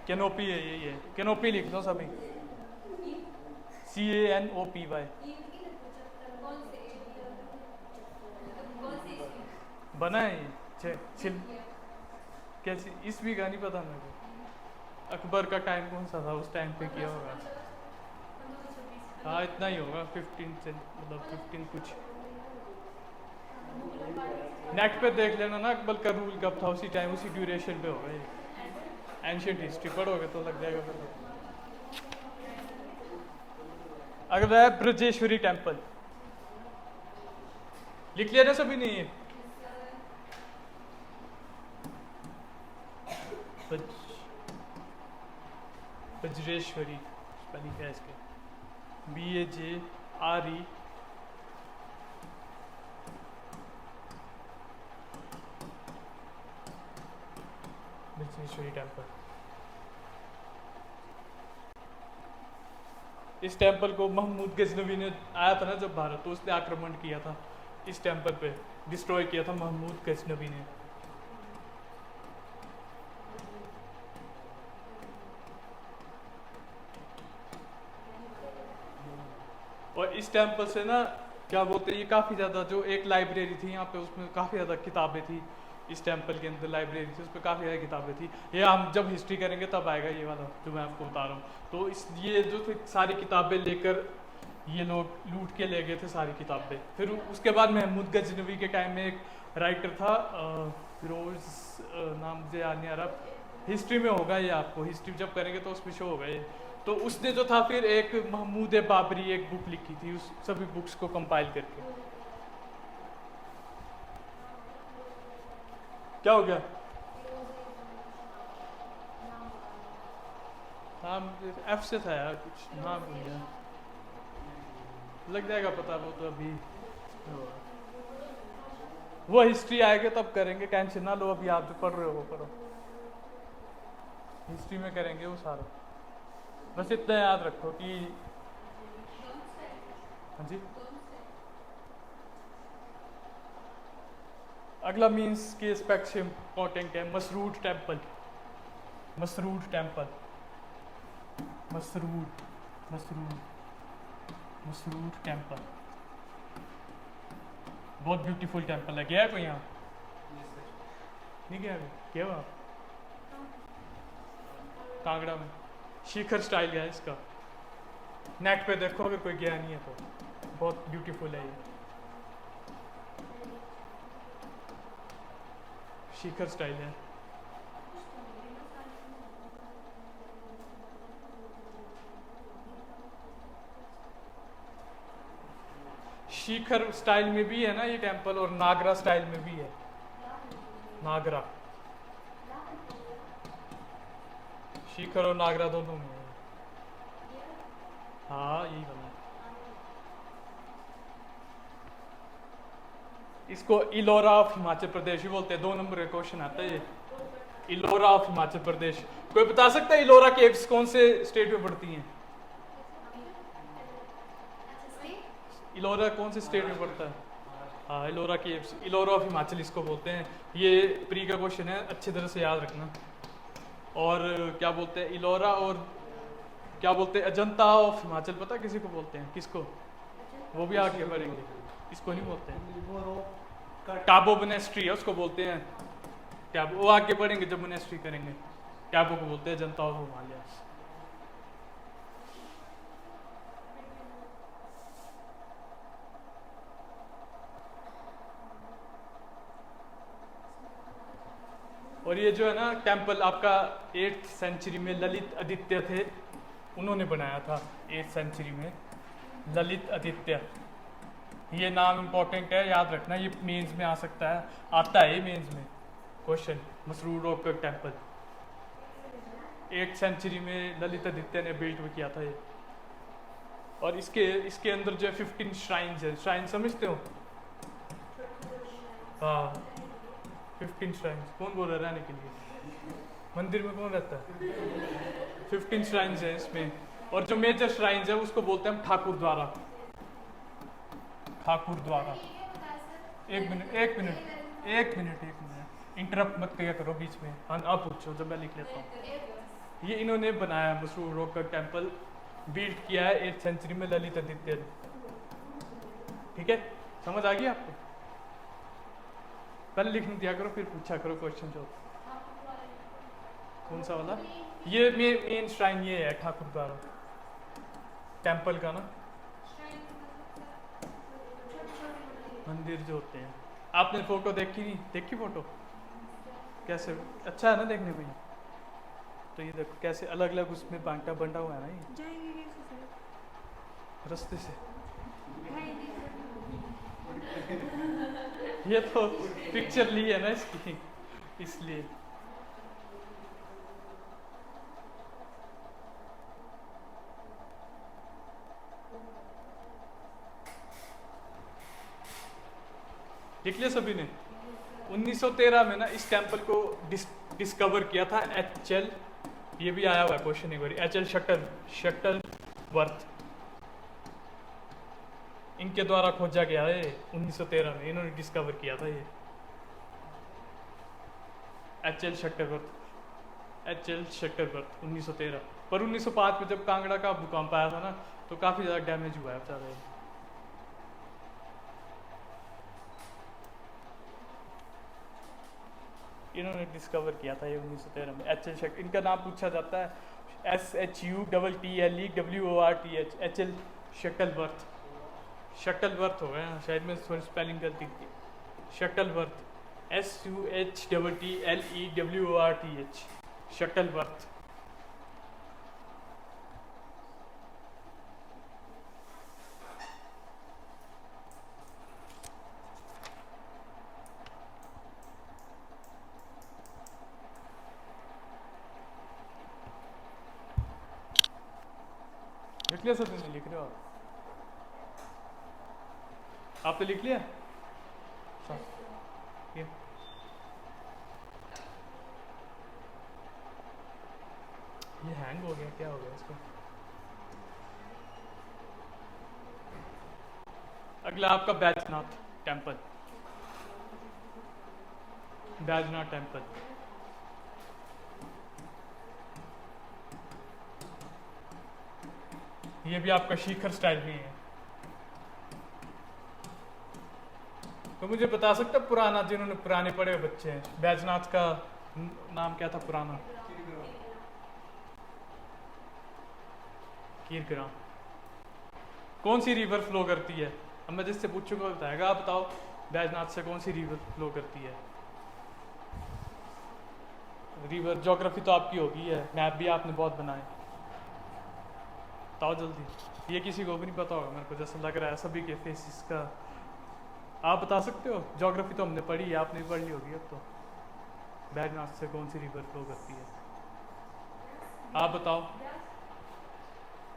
कैनोपी है, यही है कैनोपी, लिख दो सभी, CANOPY। बना है ये कैसी, ईस्वी का नहीं पता मेरे को, अकबर का टाइम कौन सा था उस टाइम पे किया होगा। हाँ इतना ही होगा, 15 से मतलब 15 कुछ। नेट पे देख लेना ना अकबर का रूल कब था, उसी टाइम उसी ड्यूरेशन पे होगा ये। एंशियंट हिस्ट्री पढ़ोगे तो लग जाएगा फिर। अगला है ब्रजेश्वरी टेम्पल, लिख लिया ना सभी ने ये? ब्रजेश्वरी स्पेलिंग क्या है इसके, BAJRE ब्रजेश्वरी टेम्पल। इस टेम्पल को महमूद गजनवी ने आया था ना जब भारत, तो उसने आक्रमण किया था इस टेम्पल पे, डिस्ट्रॉय किया था महमूद गजनवी ने। और इस टेम्पल से ना क्या बोलते हैं, ये काफ़ी ज़्यादा जो एक लाइब्रेरी थी यहाँ पे, उसमें काफ़ी ज़्यादा किताबें थी, इस टेम्पल के अंदर लाइब्रेरी थी, उस पर काफ़ी ज़्यादा किताबें थी। ये हम जब हिस्ट्री करेंगे तब आएगा ये वाला जो मैं आपको बता रहा हूँ। तो इस ये जो थे सारी किताबें लेकर ये लोग लूट के ले गए थे सारी किताबें। फिर उसके बाद महमूद गजनवी के टाइम में एक राइटर था, फिरोज नाम मुझे याद नहीं आ रहा, हिस्ट्री में होगा ये, आपको हिस्ट्री जब करेंगे तो उसमें शो होगा ये। तो उसने जो था फिर एक महमूद बाबरी एक बुक लिखी थी, उस सभी बुक्स को कंपाइल करके। क्या हो गया? नाम F से था यार, कुछ नाम भूल गया, लग जाएगा पता, वो तो अभी वो हिस्ट्री आएगा तब करेंगे, टेंशन ना लो, अभी आप जो पढ़ रहे हो वो करो, हिस्ट्री में करेंगे वो सारा। बस इतना याद रखो कि हाँ जी। अगला मीन्स के एस्पेक्ट से इम्पोर्टेंट है Masrud temple, Masrud temple, Masrud Masrud Masrud temple, बहुत ब्यूटीफुल टेम्पल है। गया कोई यहाँ? नहीं गया? क्या हुआ? कांगड़ा में शिखर स्टाइल है इसका, नेट पे देखो अगर कोई गया नहीं है तो, बहुत ब्यूटीफुल है ये शिखर स्टाइल है। शिखर स्टाइल में भी है ना ये टेम्पल, और नागरा स्टाइल में भी है, नागरा, शिखर और नागरा दोनों में है। हाँ यही वाला है। इसको इलोरा ऑफ हिमाचल प्रदेश भी बोलते हैं, 2 नंबर का क्वेश्चन आता है ये, इलोरा ऑफ हिमाचल प्रदेश। कोई बता सकता है इलोरा केव्स कौन से स्टेट में पड़ती हैं? इलोरा कौन से स्टेट में पड़ता है? हाँ इलोरा केव्स, इलोरा ऑफ हिमाचल इसको बोलते हैं। ये प्री का क्वेश्चन है, अच्छी तरह से याद रखना। और क्या बोलते हैं इलोरा, और क्या बोलते हैं अजंता ऑफ हिमाचल, पता किसी को बोलते हैं? किसको? वो भी आगे बढ़ेंगे, इसको नहीं बोलते हैं। टाबो मोनेस्ट्री है उसको बोलते हैं, टाबो, वो आगे बढ़ेंगे जब मोनेस्ट्री करेंगे। टाबो को बोलते हैं अजंता ऑफ हिमालय। और ये जो है ना टेम्पल आपका 8th सेंचुरी में ललित आदित्य थे, उन्होंने बनाया था 8th सेंचुरी में, ललित आदित्य। ये नाम इम्पोर्टेंट है, याद रखना, ये मेंस में आ सकता है, आता है मेंस में question. Masrur rock temple 8th century में ललित आदित्य ने बिल्ड किया था ये। और इसके अंदर जो है 15 श्राइन्स है। श्राइन समझते हो? हाँ 15 श्राइन्स। कौन बोल रहा है रहने के लिए? मंदिर में कौन रहता है? 15 श्राइन्स है इसमें। और जो मेजर श्राइन्स है उसको बोलते हैं हम ठाकुर द्वारा। ठाकुर द्वारा। एक मिनट इंटरप्ट मत किया करो बीच में। हाँ आप पूछो जब मैं लिख लेता हूँ। ये इन्होंने बनाया मशहूर रॉक टेम्पल, बिल्ड किया है 8th सेंचुरी में ललित आदित्य ने। ठीक है, समझ आ गई आपको? पहले लिखने दिया करो फिर पूछा करो क्वेश्चन जो। कौन सा वाला? ये मेन श्राइन ये है ठाकुर द्वारा टेम्पल का ना, मंदिर जो होते हैं। आपने फोटो देखी नहीं? देखी फोटो? कैसे अच्छा है ना देखने में? तो ये देखो कैसे अलग अलग उसमें बंटा हुआ है ना, ये रास्ते से। ये तो पिक्चर ली है ना इसकी, इसलिए। देख लिया सभी ने? 1913 में ना इस टेम्पल को डिस्कवर किया था HL, ये भी आया हुआ है क्वेश्चन एक बार, HL शटलवर्थ, इनके द्वारा खोजा गया है 1913 में, इन्होंने डिस्कवर किया था ये HL शटलवर्थ 1913। पर 1905 में जब कांगड़ा का भूकंप आया था ना तो काफी ज्यादा डैमेज हुआ है बेचारा। इन्होंने डिस्कवर किया था ये 1913 में। HL शटल, इनका नाम पूछा जाता है SHUTTLEWORTH, HL शटलवर्थ। शटलवर्थ हो गया शायद, में थोड़ी स्पेलिंग गलती थी। Shuttleworth SHUTTLEWORTH, Shuttleworth. लिख लिया सर? तुमने लिख रहे हो आपने लिख लिया? ये हैंग हो गया, क्या हो गया इसको? अगला आपका बैजनाथ टेम्पल। बैजनाथ टेम्पल ये भी आपका शिखर स्टाइल में है। तो मुझे बता सकता पुराना, जिन्होंने पुराने पढ़े हुए बच्चे हैं, बैजनाथ का नाम क्या था पुराना? कीरग्राम। कौन सी रिवर फ्लो करती है? अब मैं जिससे पूछूंगा बताएगा। आप बताओ बैजनाथ से कौन सी रिवर फ्लो करती है? रिवर ज्योग्राफी तो आपकी होगी है, मैप भी आपने बहुत बनाए। बताओ जल्दी, ये किसी को भी नहीं पता होगा मेरे को जैसा लग रहा है सभी के फेसिस का। आप बता सकते हो? ज्योग्राफी तो हमने पढ़ी है, आपने भी पढ़ ली होगी अब तो। बैजनाथ से कौन सी रिवर फ्लो करती है? आप बताओ।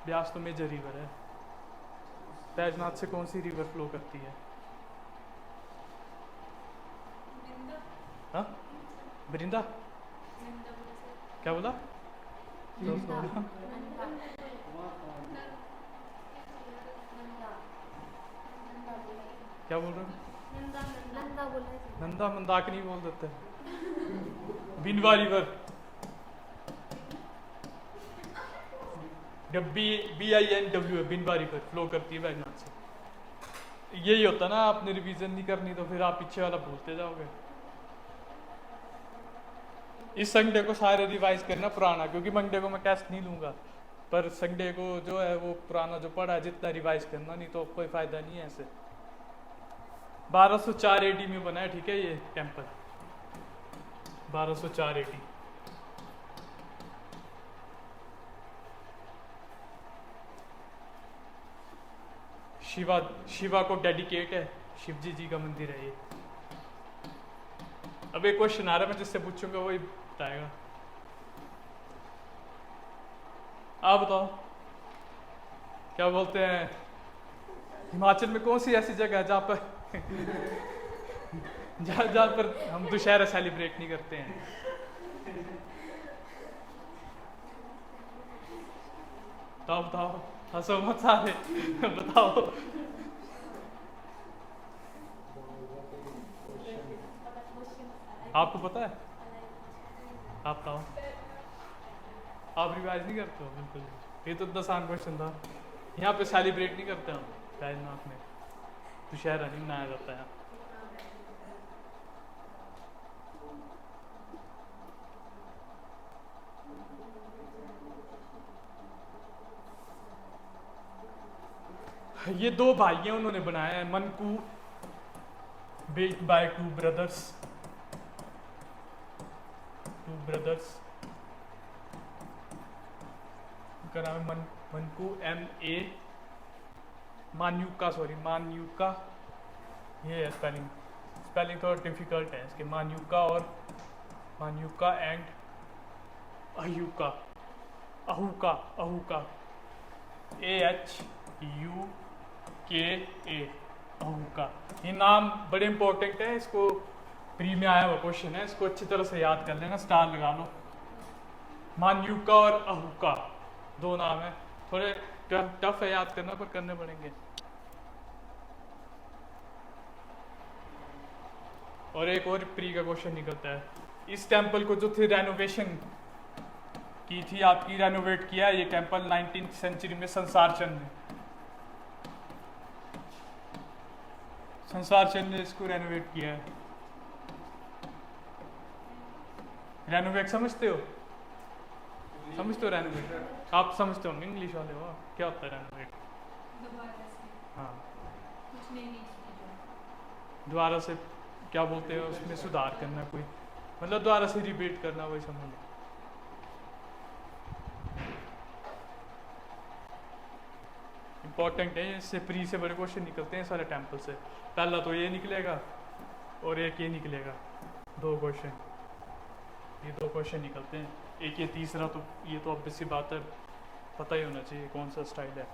ब्यास तो मेजर रिवर है। बैजनाथ से कौन सी रिवर फ्लो करती है? निंदा हाँ, बरिंदा। निंदा बोलते क्या बोला? नंदा तो- नंदा नंदा नंदा बोला क्या बोल रहे हो? नंदा नंदा बोला नंदा मंदाकिनी बोल देते हैं। बिनवा रिवर, BINW है, बिनवा रिवर फ्लो करती है बैजनाथ से। यही होता ना, आपने रिवीजन नहीं करनी तो फिर आप पीछे वाला भूलते जाओगे। इस संडे को सारे रिवाइज करना पुराना, क्योंकि मंडे को मैं टेस्ट नहीं लूंगा। पर संडे को जो है वो पुराना जो पढ़ा है जितना रिवाइज करना, नहीं तो कोई फायदा नहीं है ऐसे। 1204 AD में बना है, ठीक है, ये टेम्पल 1204 AD। शिवा शिवा को डेडिकेट है, शिवजी जी का मंदिर है ये। अब एक क्वेश्चन आ रहा है, मैं जिससे पूछूंगा वही बताएगा। आप बताओ क्या बोलते हैं, हिमाचल में कौन सी ऐसी जगह है जहाँ पर जहाँ पर हम दुशहरा सेलिब्रेट नहीं करते हैं? बताओ बताओ, हंसो मत सारे बताओ। आपको पता है? आप बताओ। आप रिवाइज नहीं करते हो? बिल्कुल, ये तो इतना आसान क्वेश्चन था। यहाँ पे सेलिब्रेट नहीं करते हम बैजनाथ में, दुशहरा नहीं मनाया जाता है। ये दो भाई हैं, उन्होंने बनाया है मनकू, बिल्ट बाय टू ब्रदर्स। उनका नाम है मनकू, MA मान्यूका, सॉरी मान्यूका, ये है स्पेलिंग थोड़ा डिफिकल्ट है इसके। मान्यूका एंड अहुका, AHUKA, अहुका। ये नाम बड़े इंपॉर्टेंट है, इसको प्री में आया हुआ क्वेश्चन है, इसको अच्छी तरह से याद कर लेना, स्टार लगा लो। मान्यूका और अहुका दो नाम है, थोड़े टफ है याद करना, पर करने पड़ेंगे। और एक और प्री का क्वेश्चन निकलता है, इस टेम्पल को जो थी रेनोवेशन की थी आपकी, रेनोवेट किया ये टेम्पल 19th सेंचुरी में संसार चंद ने। संसार चंद ने इसको रेनोवेट किया है। रेनोवेट समझते हो? समझते हो रेनोवेट? आप समझते हो, इंग्लिश वाले हो, क्या होता है रेनोवेट? दोबारा से हाँ, कुछ नहीं चीज़। दोबारा से क्या बोलते हैं उसमें, सुधार करना कोई, मतलब दोबारा से रिपीट करना, वही समझ लो। इंपॉर्टेंट है, इससे प्री से बड़े क्वेश्चन निकलते हैं सारे टेम्पल से। पहला तो ये निकलेगा और एक ये निकलेगा, दो क्वेश्चन, ये दो क्वेश्चन निकलते हैं। एक ये तीसरा तो ये तो ऑब्वियस सी बात है, पता ही होना चाहिए कौन सा स्टाइल है।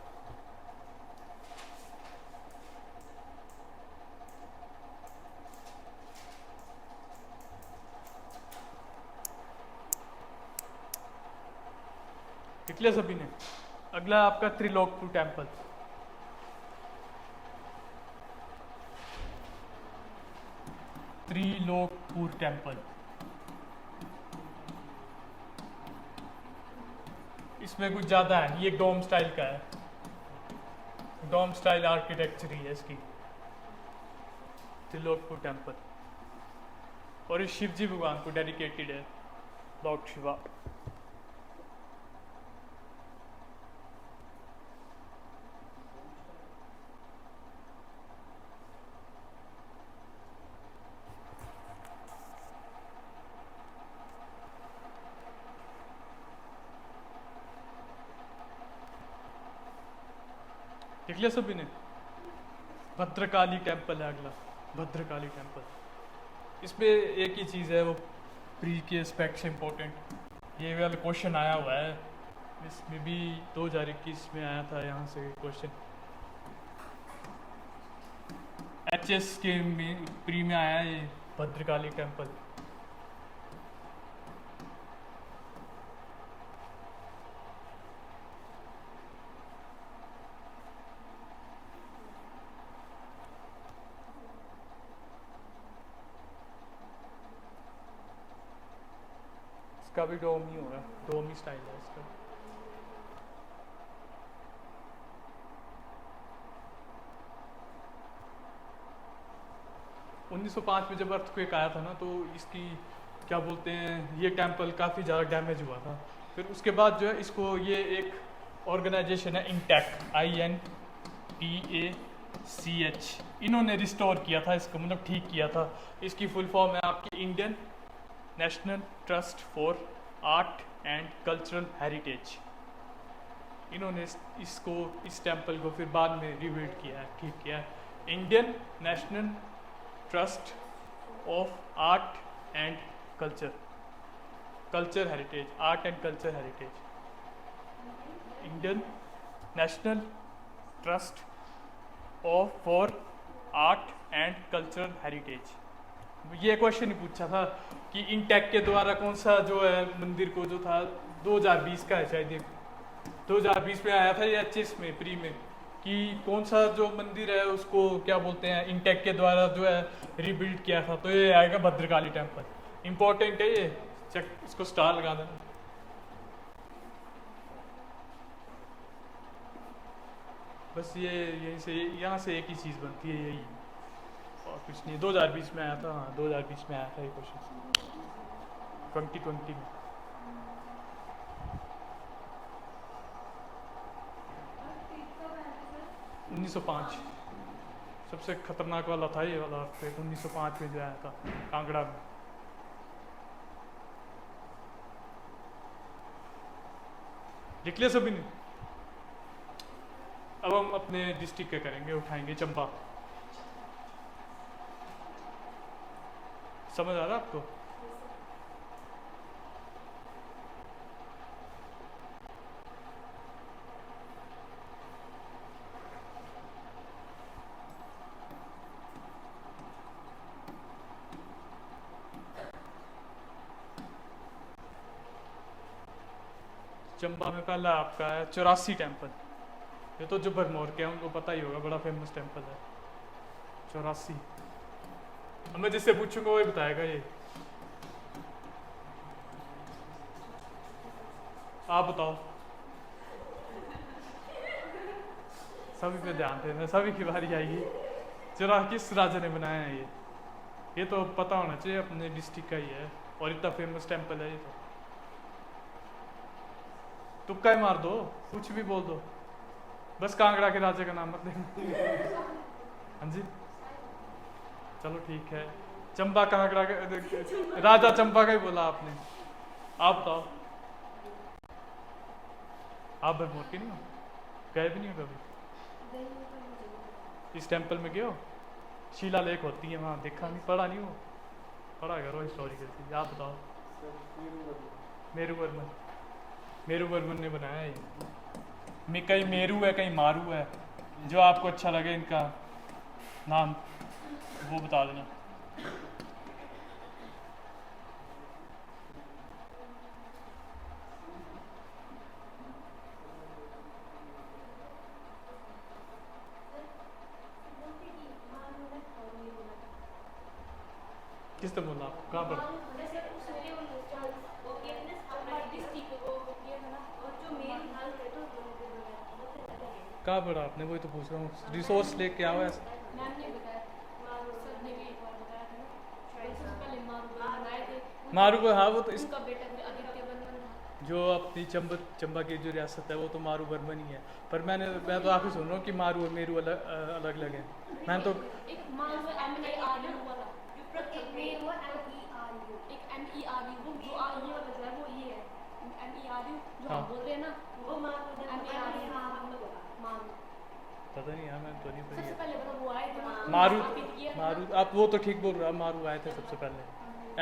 निकले सभी ने? अगला आपका त्रिलोकपुर टेम्पल। त्रिलोकपुर टेम्पल, इसमें कुछ ज्यादा है, ये डोम स्टाइल का है, डोम स्टाइल आर्किटेक्चर ही है इसकी, त्रिलोकपुर टेम्पल। और ये शिव जी भगवान को डेडिकेटेड है, लॉर्ड शिवा। लिख लिया सभी ने? भद्रकाली टेम्पल है अगला, भद्रकाली टेम्पल। इसमें एक ही चीज़ है, वो प्री के एस्पेक्ट से इम्पोर्टेंट ये वाला क्वेश्चन आया हुआ है, इसमें भी 2021 में आया था यहाँ से क्वेश्चन। HS के में प्री में आया है ये भद्रकाली टेम्पल। इसका भी डोम ही होगा, डोम ही स्टाइल है इसका। उन्नीस सौ 5 में जब अर्थक्वेक आया था ना, तो इसकी क्या बोलते हैं, ये टेम्पल काफ़ी ज़्यादा डैमेज हुआ था। फिर उसके बाद जो है इसको ये एक ऑर्गेनाइजेशन है इंटैक, INTACH, इन्होंने रिस्टोर किया था इसको, मतलब ठीक किया था। इसकी फुल फॉर्म है आपकी Indian national trust for art and cultural heritage. इन्होंने इसको, इस टेम्पल को फिर बाद में रिबिल्ड किया है, ठीक किया है। Indian national trust of art and culture heritage, art and culture heritage, Indian national trust of for art and cultural heritage. ये क्वेश्चन ही पूछा था कि इंटैक के द्वारा कौन सा जो है मंदिर को, जो था 2020 का है शायद, ये 2020 में आया था ये HS में प्री में, कि कौन सा जो मंदिर है उसको क्या बोलते हैं इंटैक के द्वारा जो है रिबिल्ड किया था, तो ये आएगा भद्रकाली टेम्पल। इंपॉर्टेंट है ये, चेक, इसको स्टार लगा देना। बस ये यहीं से, यहाँ से एक ही चीज़ बनती है, यही और कुछ नहीं। 2020 में आया था, हाँ 2020 में आया था ये क्वेश्चन, 2020 में। और तीन कब आया था सर? 1905 सबसे खतरनाक वाला था ये वाला, फिर 1905 में जो आया था कांगड़ा में। लिख लिया सभी ने? अब हम अपने डिस्ट्रिक्ट के करेंगे, उठाएंगे चंबा। समझ आ रहा आपको? चंबा में पहला आपका है 84 टेम्पल। ये तो जो भरमौर के हैं उनको पता ही होगा, बड़ा फेमस टेम्पल है 84। अब मैं जिससे पूछूंगा वही बताएगा ये। आप बताओ। सभी पे ध्यान देना, सभी की बारी आएगी। चलो किस राजा ने बनाया है ये तो पता होना चाहिए, अपने डिस्ट्रिक्ट का ही है और इतना फेमस टेम्पल है ये तो। तुक्का ही मार दो, कुछ भी बोल दो, बस कांगड़ा के राजा का नाम मत लेना। हाँ जी चलो ठीक है, चंबा कांगड़ा के राजा चंबा का ही बोला आपने। आप बताओ। आप भरमौर के नहीं हो? गए भी नहीं हो कभी? इस टेम्पल में गए हो? शीला लेक होती है वहाँ, देखा नहीं, पढ़ा नहीं हो? पढ़ा करो हिस्टोरिकल चीज। आप बताओ। मेरू वर्मन ने बनाया है ये। कहीं मेरू है कहीं मारू है, जो आपको अच्छा लगे इनका नाम वो बता देना। किसने बोला आपको? कहाँ पर? कहाँ पढ़ा आपने? वही तो पूछ रहा हूँ। रिसोर्स लेके क्या हुआ ऐसा? मैम ने बताया, सर ने भी एक बार बताया था ना, सबसे पहले मारू बनाए थे। मारू को, हाँ वो तो उसका बेटा फिर आदित्य वर्मन था। जो अपनी चंबा की जो रियासत है वो तो मारू वर्मन ही है, पर मैं तो आखिर सुन रहा हूँ कि मारू और मेरू अलग अलग है। मैं तो एक मारू MERU वाला, एक मेरू एक MERU, जो ये वाला जो है वो ये है MERU जो हाँ। हम बोल रहे हैं ना, वो MERU मारू। पता नहीं यार, मैं तो नहीं सबसे पढ़ी। पहले मतलब वो आए थे मारू स्थापित किया था। मारू आप वो तो ठीक बोल रहा है, मारू आए थे सबसे पहले,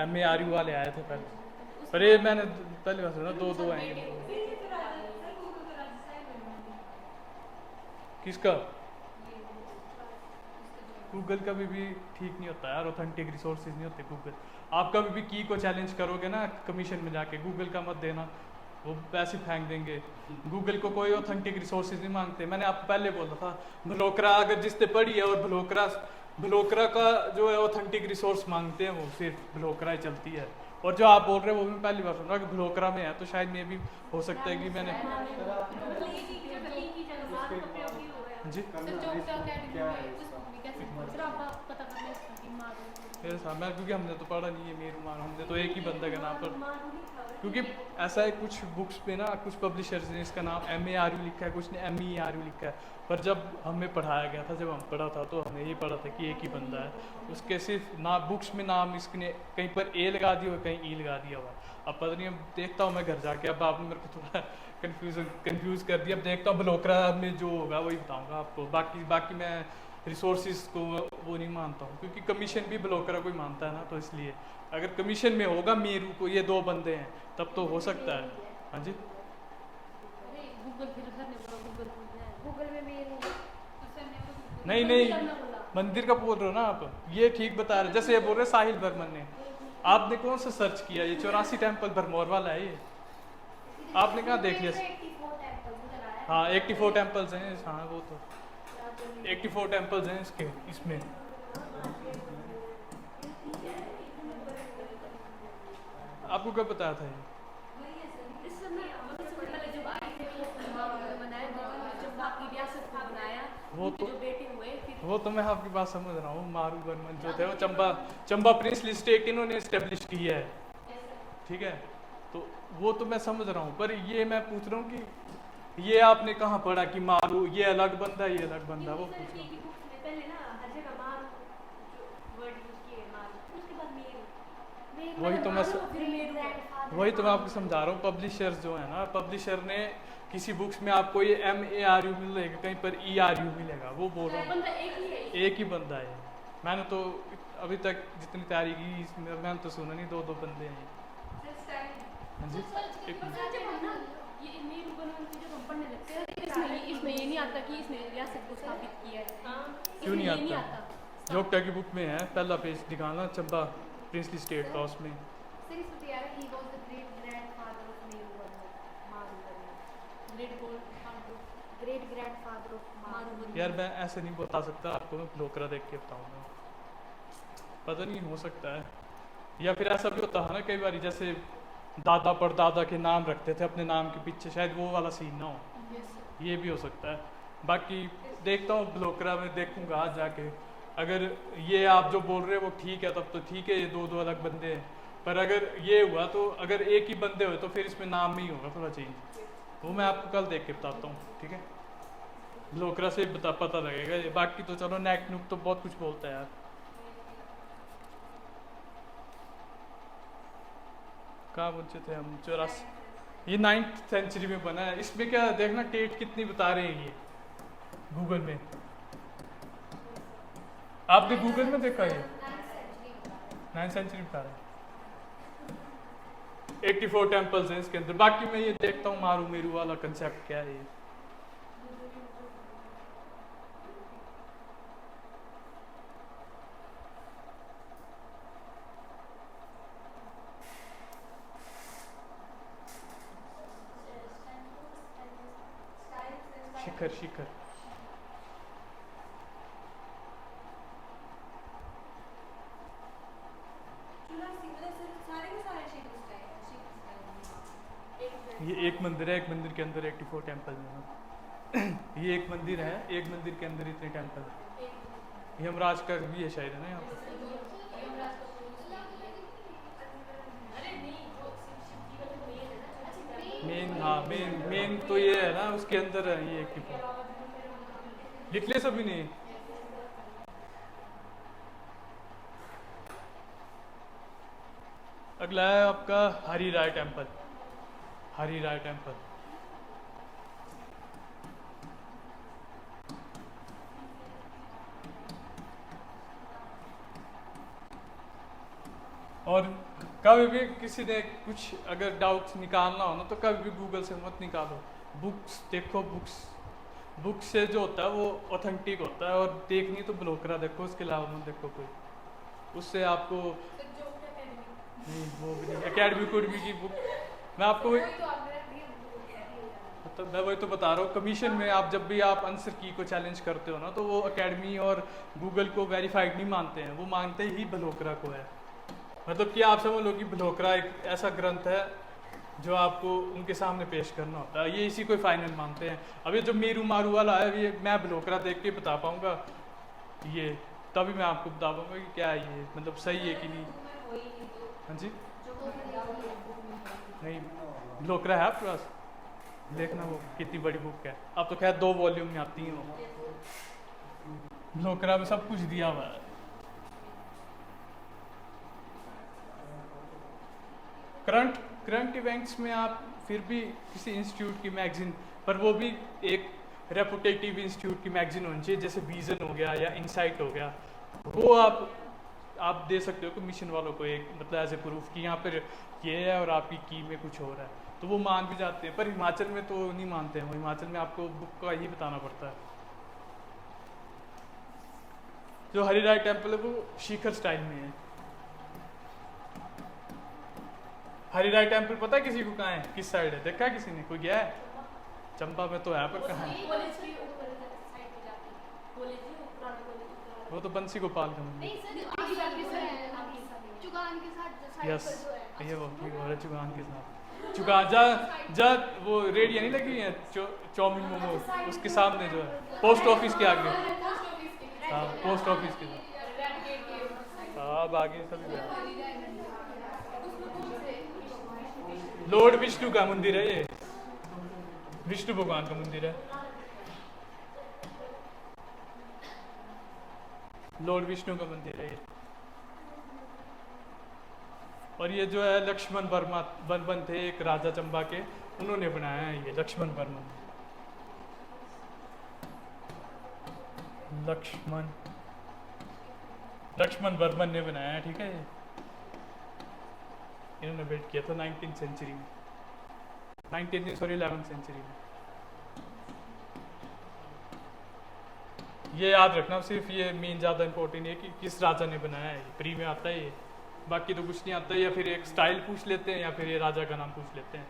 MARU वाले आए थे पहले। उसके पर ये बाद मैंने पहली बार सुना दो सब आएंगे। बेटे हुए। किसका? गूगल कभी भी ठीक नहीं होता यार, ऑथेंटिक रिसोर्सेज नहीं होते गूगल। आप कभी भी की को चैलेंज करोगे ना कमीशन में जाके, गूगल का मत देना, वो पैसे फेंक देंगे। गूगल को कोई ऑथेंटिक रिसोर्सेज नहीं मांगते। मैंने आपको पहले बोला था, ब्लोकरा अगर जिसने पढ़ी है, और ब्लोकरा का जो है ऑथेंटिक रिसोर्स मांगते हैं, वो सिर्फ ब्लोकरा ही चलती है। और जो आप बोल रहे हो वो मैं पहली बार सुन रहा हूँ कि ब्लोकरा में है, तो शायद मे भी हो सकता है कि मैंने जी मेरे साथ मैं, क्योंकि हमने तो पढ़ा नहीं है मेरू मारू, हमने तो एक ही बंदे का नाम पर, क्योंकि ऐसा है कुछ बुक्स पे ना, कुछ पब्लिशर्स ने इसका नाम MARU लिखा है, कुछ ने MERU लिखा है। पर जब हमें पढ़ाया गया था, जब हम पढ़ा था, तो हमने ये पढ़ा था कि एक ही बंदा है। उसके सिर्फ ना बुक्स में नाम इसने कहीं पर A लगा दिया हुआ, कहीं E लगा दिया हुआ। अब पता नहीं, अब देखता हूँ मैं घर जाके। अब आपने मेरे को थोड़ा कंफ्यूज कर दिया। अब देखता हूँ ब्लोकरा में जो होगा वही बताऊँगा आपको। बाकी मैं रिसोर्सिस को वो नहीं मानता हूँ, क्योंकि कमीशन भी ब्लोकरा को ही मानता है ना, तो इसलिए अगर कमीशन में होगा मेरू को, ये दो बंदे हैं, तब तो हो सकता है। हाँ जी, गूगल में मेरू नहीं मंदिर का बोल रहे हो ना आप, ये ठीक बता रहे। जैसे ये बोल रहे साहिल बर्मन ने, आपने कौन सा सर्च किया? ये 84 टेम्पल भरमौर वाला है ये, आपने कहाँ देख लिया? 84 टेम्पल उधर आया हाँ 84 टेम्पल्स हैं, हाँ वो तो 84 टेम्पल्स हैं इसके इसमें। आपको कब बताया था ये? इस समय सबसे पहले जब आए थे तो बनाया, जब बाकी रियासत को बनाया, वो उनके तो- जो बेटे हुए फिर वो तो मैं आपकी बात समझ रहा हूँ। मारू बर्मन जो थे, वो चंबा प्रिंसली स्टेट इन्होंने स्टेब्लिश की है, ठीक है, तो वो तो मैं समझ रहा हूँ। पर ये मैं पूछ रहा हूँ कि ये आपने कहाँ पढ़ा कि मारू ये अलग बंदा है, ये अलग बंदा, वो पूछ रहा हूँ। पहले ना हर जगह मारू वर्ड यूज किए, मारू उसके बाद मेरू, वही तो मैं फिर मेरू वही तो मैं आपको समझा रहा हूँ। पब्लिशर्स जो है ना, पब्लिशर ने किसी बुक्स में आपको ये MARU मिलेगा, कहीं पर ERU मिलेगा, वो बोल रहा हूँ। बंदा एक ही है। एक ही बंदा है। मैंने तो अभी तक जितनी तैयारी की इसमें मैंने तो सुना नहीं, दो बंदे हैं। हाँ जी, एक मिनट। जब हम ना ये मेरू बनवन की जब हम पढ़ने लगते हैं, इसमें ये नहीं आता कि इसने रियासत को स्थापित किया है। क्यों नहीं इसमें ये आता? योगटा की बुक में है, पहला पेज दिखाना, चंबा प्रिंसली स्टेट का, उसमें Seriously, यार, he was the great grandfather of Meru Varman. मारू Varman. Great gold Great grandfather of मारू Maru. यार मैं ऐसे नहीं बता सकता आपको, मैं ब्लोकरा देख के बताऊंगा। पता नहीं, हो सकता है। या फिर ऐसा भी होता है ना कई बार, जैसे दादा परदादा के नाम रखते थे अपने नाम के पीछे, शायद वो वाला सीन ना हो, ये भी हो सकता है। बाकी देखता हूँ ब्लोकरा में, देखूंगा आज जाके। अगर ये आप जो बोल रहे हो वो ठीक है, तब तो ठीक है, ये दो अलग बंदे हैं। पर अगर ये हुआ, तो अगर एक ही बंदे हुए, तो फिर इसमें नाम ही होगा थोड़ा चेंज। वो मैं आपको कल देख के बताता हूँ, ठीक है? ब्लोकरा से पता लगेगा ये। बाकी तो चलो, नेक नुक तो बहुत कुछ बोलता है यार। कहाँ पहुंचे थे हम? 84, ये 9th सेंचुरी में बना है। इसमें क्या देखना, डेट कितनी बता रहे हैं ये गूगल में। आपने गूगल में देखा ये 9th सेंचुरी बता रहे हैं। 84 टेम्पल्स हैं इसके अंदर। बाकी मैं ये देखता हूँ मारू मेरू वाला कंसेप्ट क्या है ये। शिखर ये एक मंदिर है, एक मंदिर के अंदर 84 टेम्पल है। ये एक मंदिर है, एक मंदिर के अंदर इतने टेम्पल है। ये यमराज का भी है शायद, है ना यहाँ पर? मेन तो ये है ना, उसके अंदर है ये 84। लिख ले सभी ने। अगला है आपका हरि राय टेम्पल। और कभी भी किसी ने कुछ अगर डाउट्स निकालना हो ना तो कभी भी गूगल से मत निकालो, बुक्स देखो, बुक्स से जो होता है वो ऑथेंटिक होता है, और देखनी तो ब्लोकरा देखो, उसके अलावा मत देखो कोई, उससे आपको फिर जो academy, नहीं, वो भी नहीं, एकेडमी कुडमी की बुक मैं आपको वही तो आपने दिया वो मतलब मैं वही तो बता रहा हूँ, कमीशन में आप जब भी आप आंसर की को चैलेंज करते हो ना तो वो एकेडमी और गूगल को वेरीफाइड नहीं मानते हैं, वो मानते ही ब्लोकरा को है। मतलब कि आप समझ लो कि ब्लोकरा एक ऐसा ग्रंथ है जो आपको उनके सामने पेश करना होता है, ये इसी को फाइनल मानते हैं। अब ये जो मीरू मारू वाला है, ये मैं ब्लोकरा देख के बता पाऊंगा, ये तभी मैं आपको बता पाऊंगा कि क्या है ये, मतलब सही है कि नहीं। हाँ जी, नहीं ब्लोकरा है आपके पास, देखना वो कितनी बड़ी बुक है। अब तो खैर 2 वॉल्यूम में आती है वो, ब्लोकरा में सब कुछ दिया हुआ है। करंट इवेंट्स में आप फिर भी किसी इंस्टीट्यूट की मैगजीन, पर वो भी एक रेपुटेटिव इंस्टीट्यूट की मैगजीन होनी चाहिए, जैसे विजन हो गया या इनसाइट हो गया, वो आप दे सकते हो कमीशन वालों को एक मतलब एज ए प्रूफ कि यहाँ पर ये है और आपकी की में कुछ हो रहा है, तो वो मान भी जाते हैं। पर हिमाचल में तो नहीं मानते हैं, वो हिमाचल में आपको बुक का ही बताना पड़ता है। जो हरिराय टेम्पल है वो शिखर स्टाइल में है। हरिराय टेम्पल पता है किसी को कहाँ है, किस साइड है, देखा है किसी ने, कोई गया है? चंपा में तो है, पर कहाँ है? कॉलेज की ऊपर साइड पे जाके, कॉलेज की पुराना कॉलेज, वो तो बंसी गोपाल का मंदिर। नहीं सर, चुगान के साथ साइड यस, पर जो है ये वो ठीक हो रहा है, चुगान के साथ। चुगान जा वो रेडिया नहीं लगी है चाउमीन मोमो, उसके सामने जो है पोस्ट ऑफिस के आगे। हाँ, पोस्ट ऑफिस के साथ। हाँ, अब आगे सभी गए। लॉर्ड विष्णु का मंदिर है ये, विष्णु भगवान का मंदिर है, लॉर्ड विष्णु का मंदिर है ये। और ये जो है लक्ष्मण वर्मन थे एक राजा चंबा के, उन्होंने बनाया है ये, लक्ष्मण वर्मन ने बनाया है, ठीक है। ये इन्होंने बिल्ड किया था 19th सेंचुरी में, 11th सेंचुरी में। ये याद रखना, सिर्फ ये मेन ज़्यादा इंपॉर्टेंट है कि किस राजा ने बनाया है, प्री में आता है ये, बाकी तो कुछ नहीं आता। या फिर एक स्टाइल पूछ लेते हैं या फिर ये राजा का नाम पूछ लेते हैं,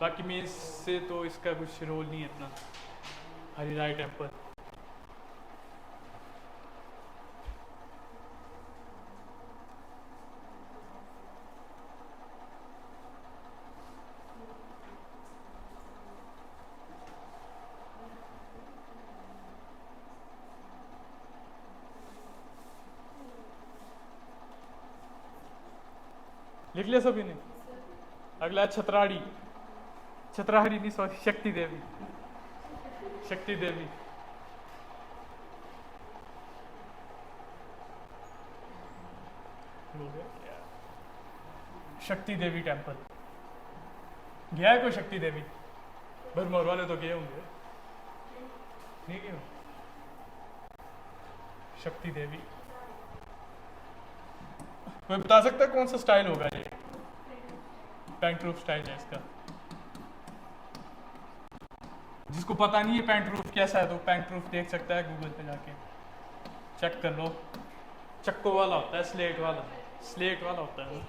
बाकी मेन से तो इसका कुछ रोल नहीं है इतना। हरिराय टेम्पल लिख लिया सभी ने। अगला छतराड़ी नहीं सॉरी, शक्ति देवी। शक्ति देवी टेम्पल गया है कोई? शक्ति देवी भरमौर वाले तो गए होंगे, नहीं गए? शक्ति देवी कोई बता सकता है कौन सा स्टाइल होगा ये? पैंट रूफ स्टाइल है इसका। जिसको पता नहीं है पैंट रूफ कैसा है तो पैंट रूफ देख सकता है गूगल पे जाके, चेक कर लो। चक्को वाला होता है, स्लेट वाला होता है।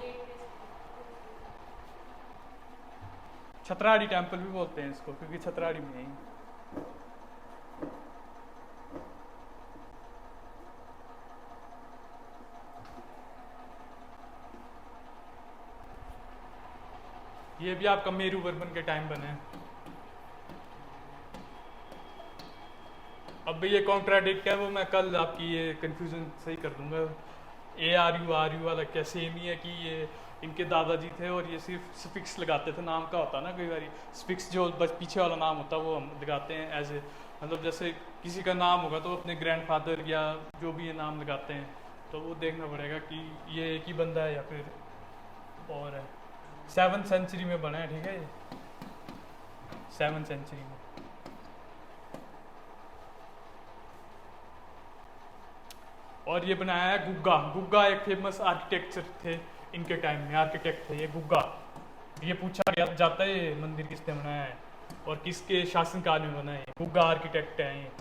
छतराड़ी टेम्पल भी बोलते हैं इसको, क्योंकि छतराड़ी में है। ये भी आपका मेरू वर्मन के टाइम बने हैं। अब ये कॉन्ट्राडिक्ट है, वो मैं कल आपकी ये कंफ्यूजन सही कर दूंगा। ARU वाला क्या सेम ही है कि ये इनके दादाजी थे और ये सिर्फ स्फिक्स लगाते थे, नाम का होता ना कई बार स्फिक्स, जो बस पीछे वाला नाम होता है वो हम लगाते हैं एज ए, मतलब जैसे किसी का नाम होगा तो अपने ग्रैंडफादर या जो भी ये नाम लगाते हैं, तो वो देखना पड़ेगा कि ये एक ही बंदा है या फिर और है। 7th सेंचुरी में बना है, ठीक है, ये 7th सेंचुरी में। और ये बनाया है गुग्गा एक फेमस आर्किटेक्चर थे इनके टाइम में आर्किटेक्ट थे ये गुग्गा। ये पूछा गया जाता है ये मंदिर किसने बनाया है और किसके शासनकाल में बना है। गुग्गा आर्किटेक्ट हैं ये,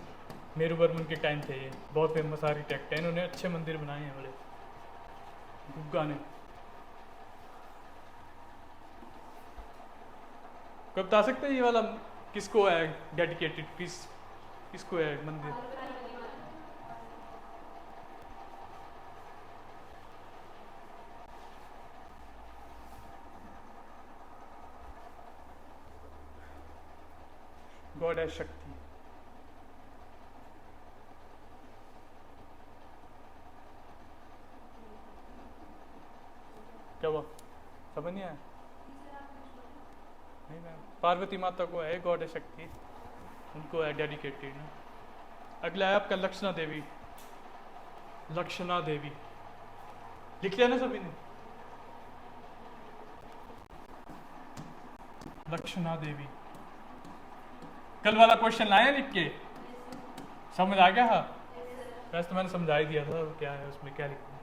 मेरुवर्मन के टाइम थे ये, बहुत फेमस आर्किटेक्ट हैं, इन्होंने अच्छे मंदिर बनाए हैं बड़े, गुग्गा ने। कोई बता सकते हैं ये वाला किसको है डेडिकेटेड, किसको है मंदिर? गॉड है शक्ति। क्या हुआ, समझ नहीं आया? नहीं मैम, पार्वती माता को है गॉड है शक्ति, उनको है डेडिकेटेड ना। अगला है आपका लक्षणा देवी। लक्षणा देवी लिख लिया ना सभी ने? लक्षणा देवी, कल वाला क्वेश्चन लाया लिख के, समझ आ गया? हाँ वैसे तो मैंने समझा ही दिया था वो क्या है उसमें क्या लिखना है।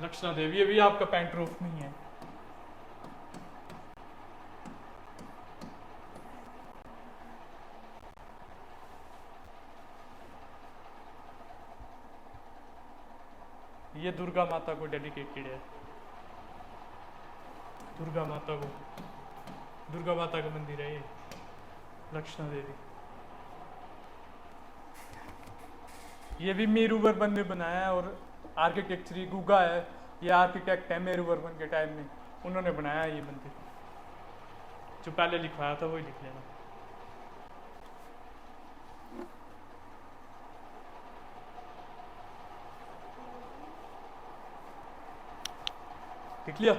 लक्षणा देवी, ये भी आपका पेंटरूफ में ही है। ये दुर्गा माता को डेडिकेटेड है। दुर्गा माता को, दुर्गा माता का मंदिर है ये लक्षणा देवी। ये भी मेरुवर्मन ने बनाया है और आर्किटेक्ट श्री गुग्गा है, ये आर्किटेक्ट है मेरुवर्मन के टाइम में, उन्होंने बनाया ये मंदिर। जो पहले लिखवाया था वही लिख लेना। लिख लिया?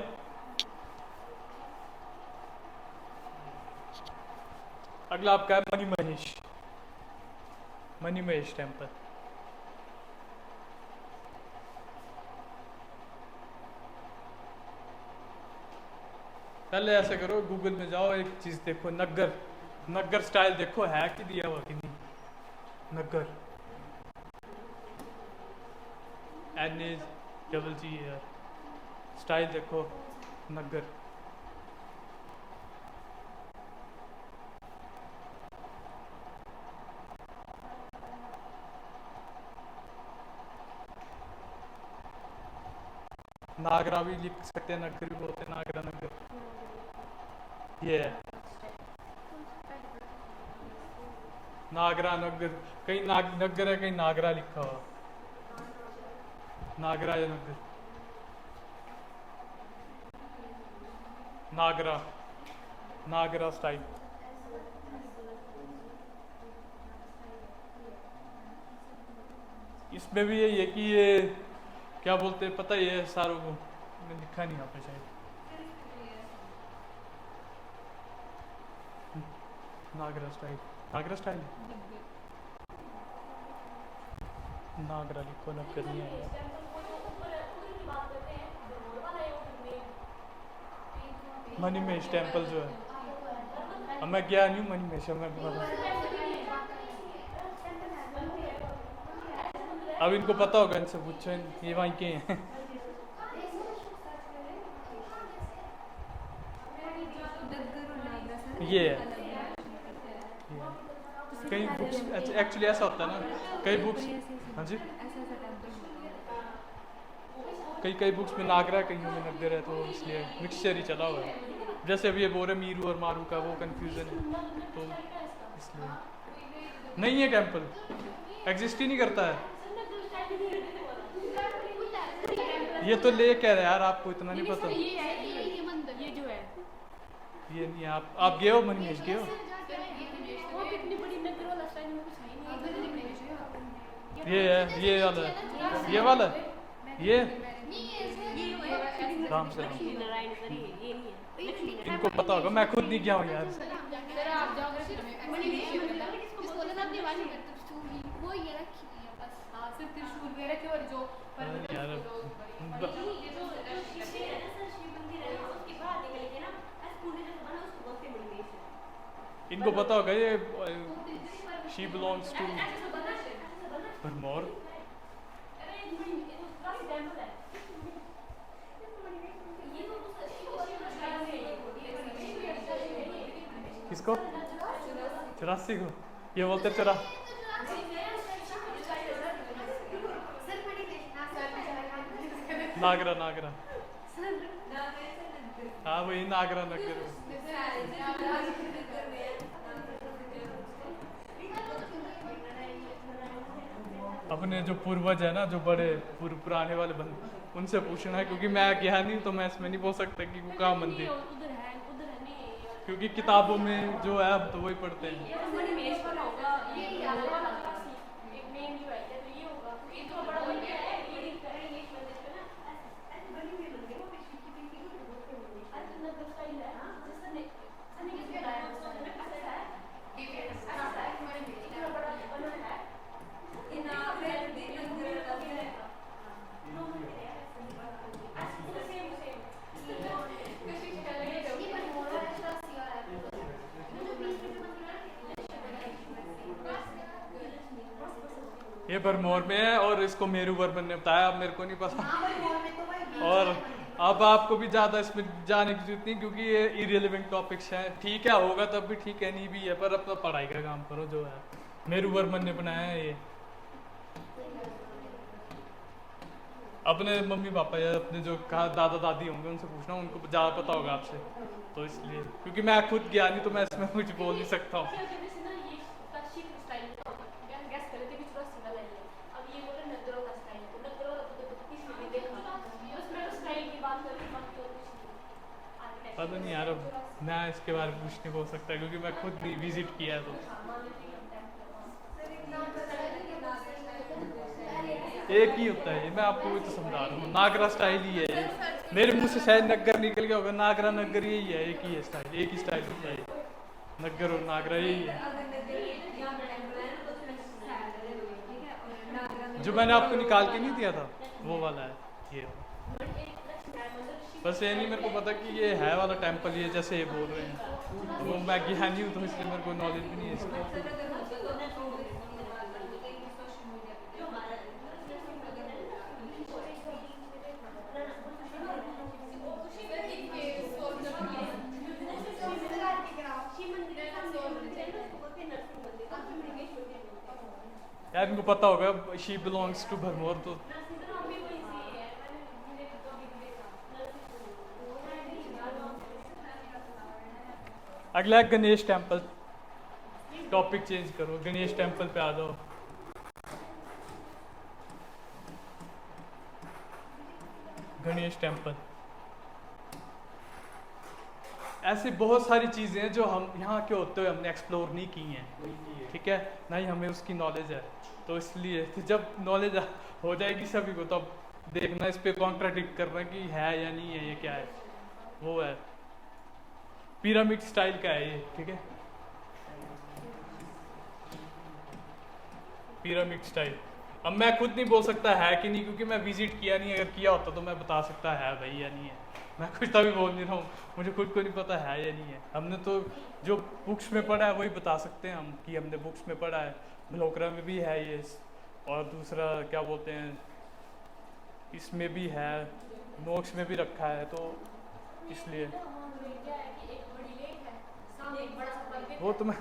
अगला आपका है मणि महेश। मणि महेश टेम्पल। पहले ऐसे करो, गूगल में जाओ, एक चीज देखो, नग्गर, नग्गर स्टाइल देखो है कि दिया हुआ कि नहीं। नग्गर NAGGR स्टाइल देखो, नग्गर। नागरा भी लिख सकते हैं, नगर भी बोलते हैं, नागरा नगर। ये है नागरा नगर, कहीं नगर है कहीं नागरा लिखा हुआ, नागरा या नगर, नागरा, नागरा स्टाइल। इसमें भी यही है कि ये क्या बोलते हैं पता ही है सारों को, मैंने लिखा नहीं यहाँ पे शायद। नागरा स्टाइल, नागरा स्टाइल, नागरा लिखो, नगर नहीं है। मणि महेश टेम्पल जो है, अब मैं गया नहीं हूँ मणि महेश, मैं अब इनको पता होगा, इनसे पूछो, ये वहीं के हैं। ये है कई बुक्स, एक्चुअली ऐसा होता है ना, कई बुक्स, हाँ जी, कई बुक्स में नागरा, कईयों में नगर है, तो इसलिए मिक्सचर ही चला हुआ है। जैसे अभी ये बोरे मीरू और मारू का वो कंफ्यूजन है, तो इसलिए नहीं है, टेम्पल एग्जिस्ट ही नहीं करता है। ये तो ले कह रहे यार, आपको इतना नहीं पता। ये मंदिर, ये जो है, ये नहीं, आप गए हो मणि महेश, गए हो? वो कितनी बड़ी नगर वाला स्टाइल में कुछ है नहीं। ये है, ये वाला, ये वाला, ये राम से राम। नारायण सर, ये नहीं है, इनको पता होगा, मैं खुद नहीं गया हूँ यार। सर आप जाओगे इसको ना अपनी वाली वो ये रखी हुई है बस। हां सिर्फ त्रिशूल वगैरह के, और जो पर यार इनको पता होगा, ये शी बिलोंग्स टू भरमौर। किसको? 84 को? ये बोलते 84। नागरा नागरा, हाँ वही नागरा नगर। अपने जो पूर्वज है ना, जो बड़े पुराने वाले बंद, उनसे पूछना है, क्योंकि मैं गया नहीं तो मैं इसमें नहीं बोल सकता कि वो कहाँ मंदिर, उधर है नहीं। क्योंकि किताबों में जो है अब तो वही पढ़ते हैं। ये तो मणिमेश वाला होगा, ये वाला एक मेन जो है तो ये होगा, क्योंकि इतना बड़ा मंदिर है, ये दिखता है इंग्लिश मंदिर पे ना ऐसे बनी हुई मंदिर है, वो विश्व की पिंकी को बोलते हैं। अच्छा नगर स्टाइल है, हां जैसे ने सनी किस बताया उसको मैंने ऐसा है, ऐसा है मणिमेश इतना बड़ा बना है, इन आगे दिन मंदिर लगे है, नो मंदिर है ऐसे सेम किसी चले ये पर मोड़ा ऐसा सिया है जो बीच में मंदिर है। ये भरमौर में है और इसको मेरू वर्मन ने बताया, अब मेरे को नहीं पता। और अब आपको भी ज़्यादा इसमें जाने की जरूरत नहीं, क्योंकि ये इरेलीवेंट टॉपिक्स हैं। ठीक है होगा तब भी ठीक है, नहीं भी है, पर अपना पढ़ाई का काम करो जो है। मेरू वर्मन ने बनाया है ये। अपने मम्मी पापा या अपने जो दादा दादी होंगे उनसे पूछना, उनको ज़्यादा पता होगा आपसे, तो इसलिए, क्योंकि मैं खुद गया नहीं तो मैं इसमें कुछ बोल नहीं सकता हूँ। पता नहीं यार, अब मैं इसके बारे में कुछ नहीं बोल सकता, क्योंकि मैं खुद नहीं विजिट किया है। तो एक ही होता है, मैं आपको भी तो समझा रहा हूँ, नागरा स्टाइल ही है। मेरे मुंह से शायद नगर निकल गया होगा, नागरा नगर यही है, एक ही है स्टाइल, एक ही स्टाइल होता है, नगर और नागरा यही है। जो मैंने आपको निकाल के नहीं दिया था वो वाला है ये। बस ये नहीं मेरे को पता कि ये है वाला टेम्पल, ये जैसे ये बोल रहे हैं, वो मैं गया नहीं हूँ तो इसलिए मेरे को नॉलेज भी नहीं है इसकी। यार इनको पता होगा, शी बिलोंग्स टू भरमौर। तो अगला है गणेश टेम्पल। टॉपिक चेंज करो, गणेश टेम्पल पे आ जाओ। गणेश टेम्पल, ऐसी बहुत सारी चीज़ें हैं जो हम यहाँ के होते हुए हमने एक्सप्लोर नहीं की हैं, ठीक है, ना ही हमें उसकी नॉलेज है। तो इसलिए तो जब नॉलेज हो जाएगी सभी को, तब देखना इस पे कॉन्ट्राडिक्ट करना कि है या नहीं है, ये क्या है। वो है पिरामिड स्टाइल का है ये, ठीक है, पिरामिड स्टाइल। अब मैं खुद नहीं बोल सकता है कि नहीं, क्योंकि मैं विजिट किया नहीं, अगर किया होता तो मैं बता सकता है भाई या नहीं है। मैं कुछ तभी बोल नहीं रहा हूँ, मुझे खुद को नहीं पता है या नहीं है। हमने तो जो बुक्स में पढ़ा है वही बता सकते हैं हम, कि हमने बुक्स में पढ़ा है, ब्लोकरा में भी है ये, और दूसरा क्या बोलते हैं, इसमें भी है, नोट्स में भी रखा है, तो इसलिए वो तो मैं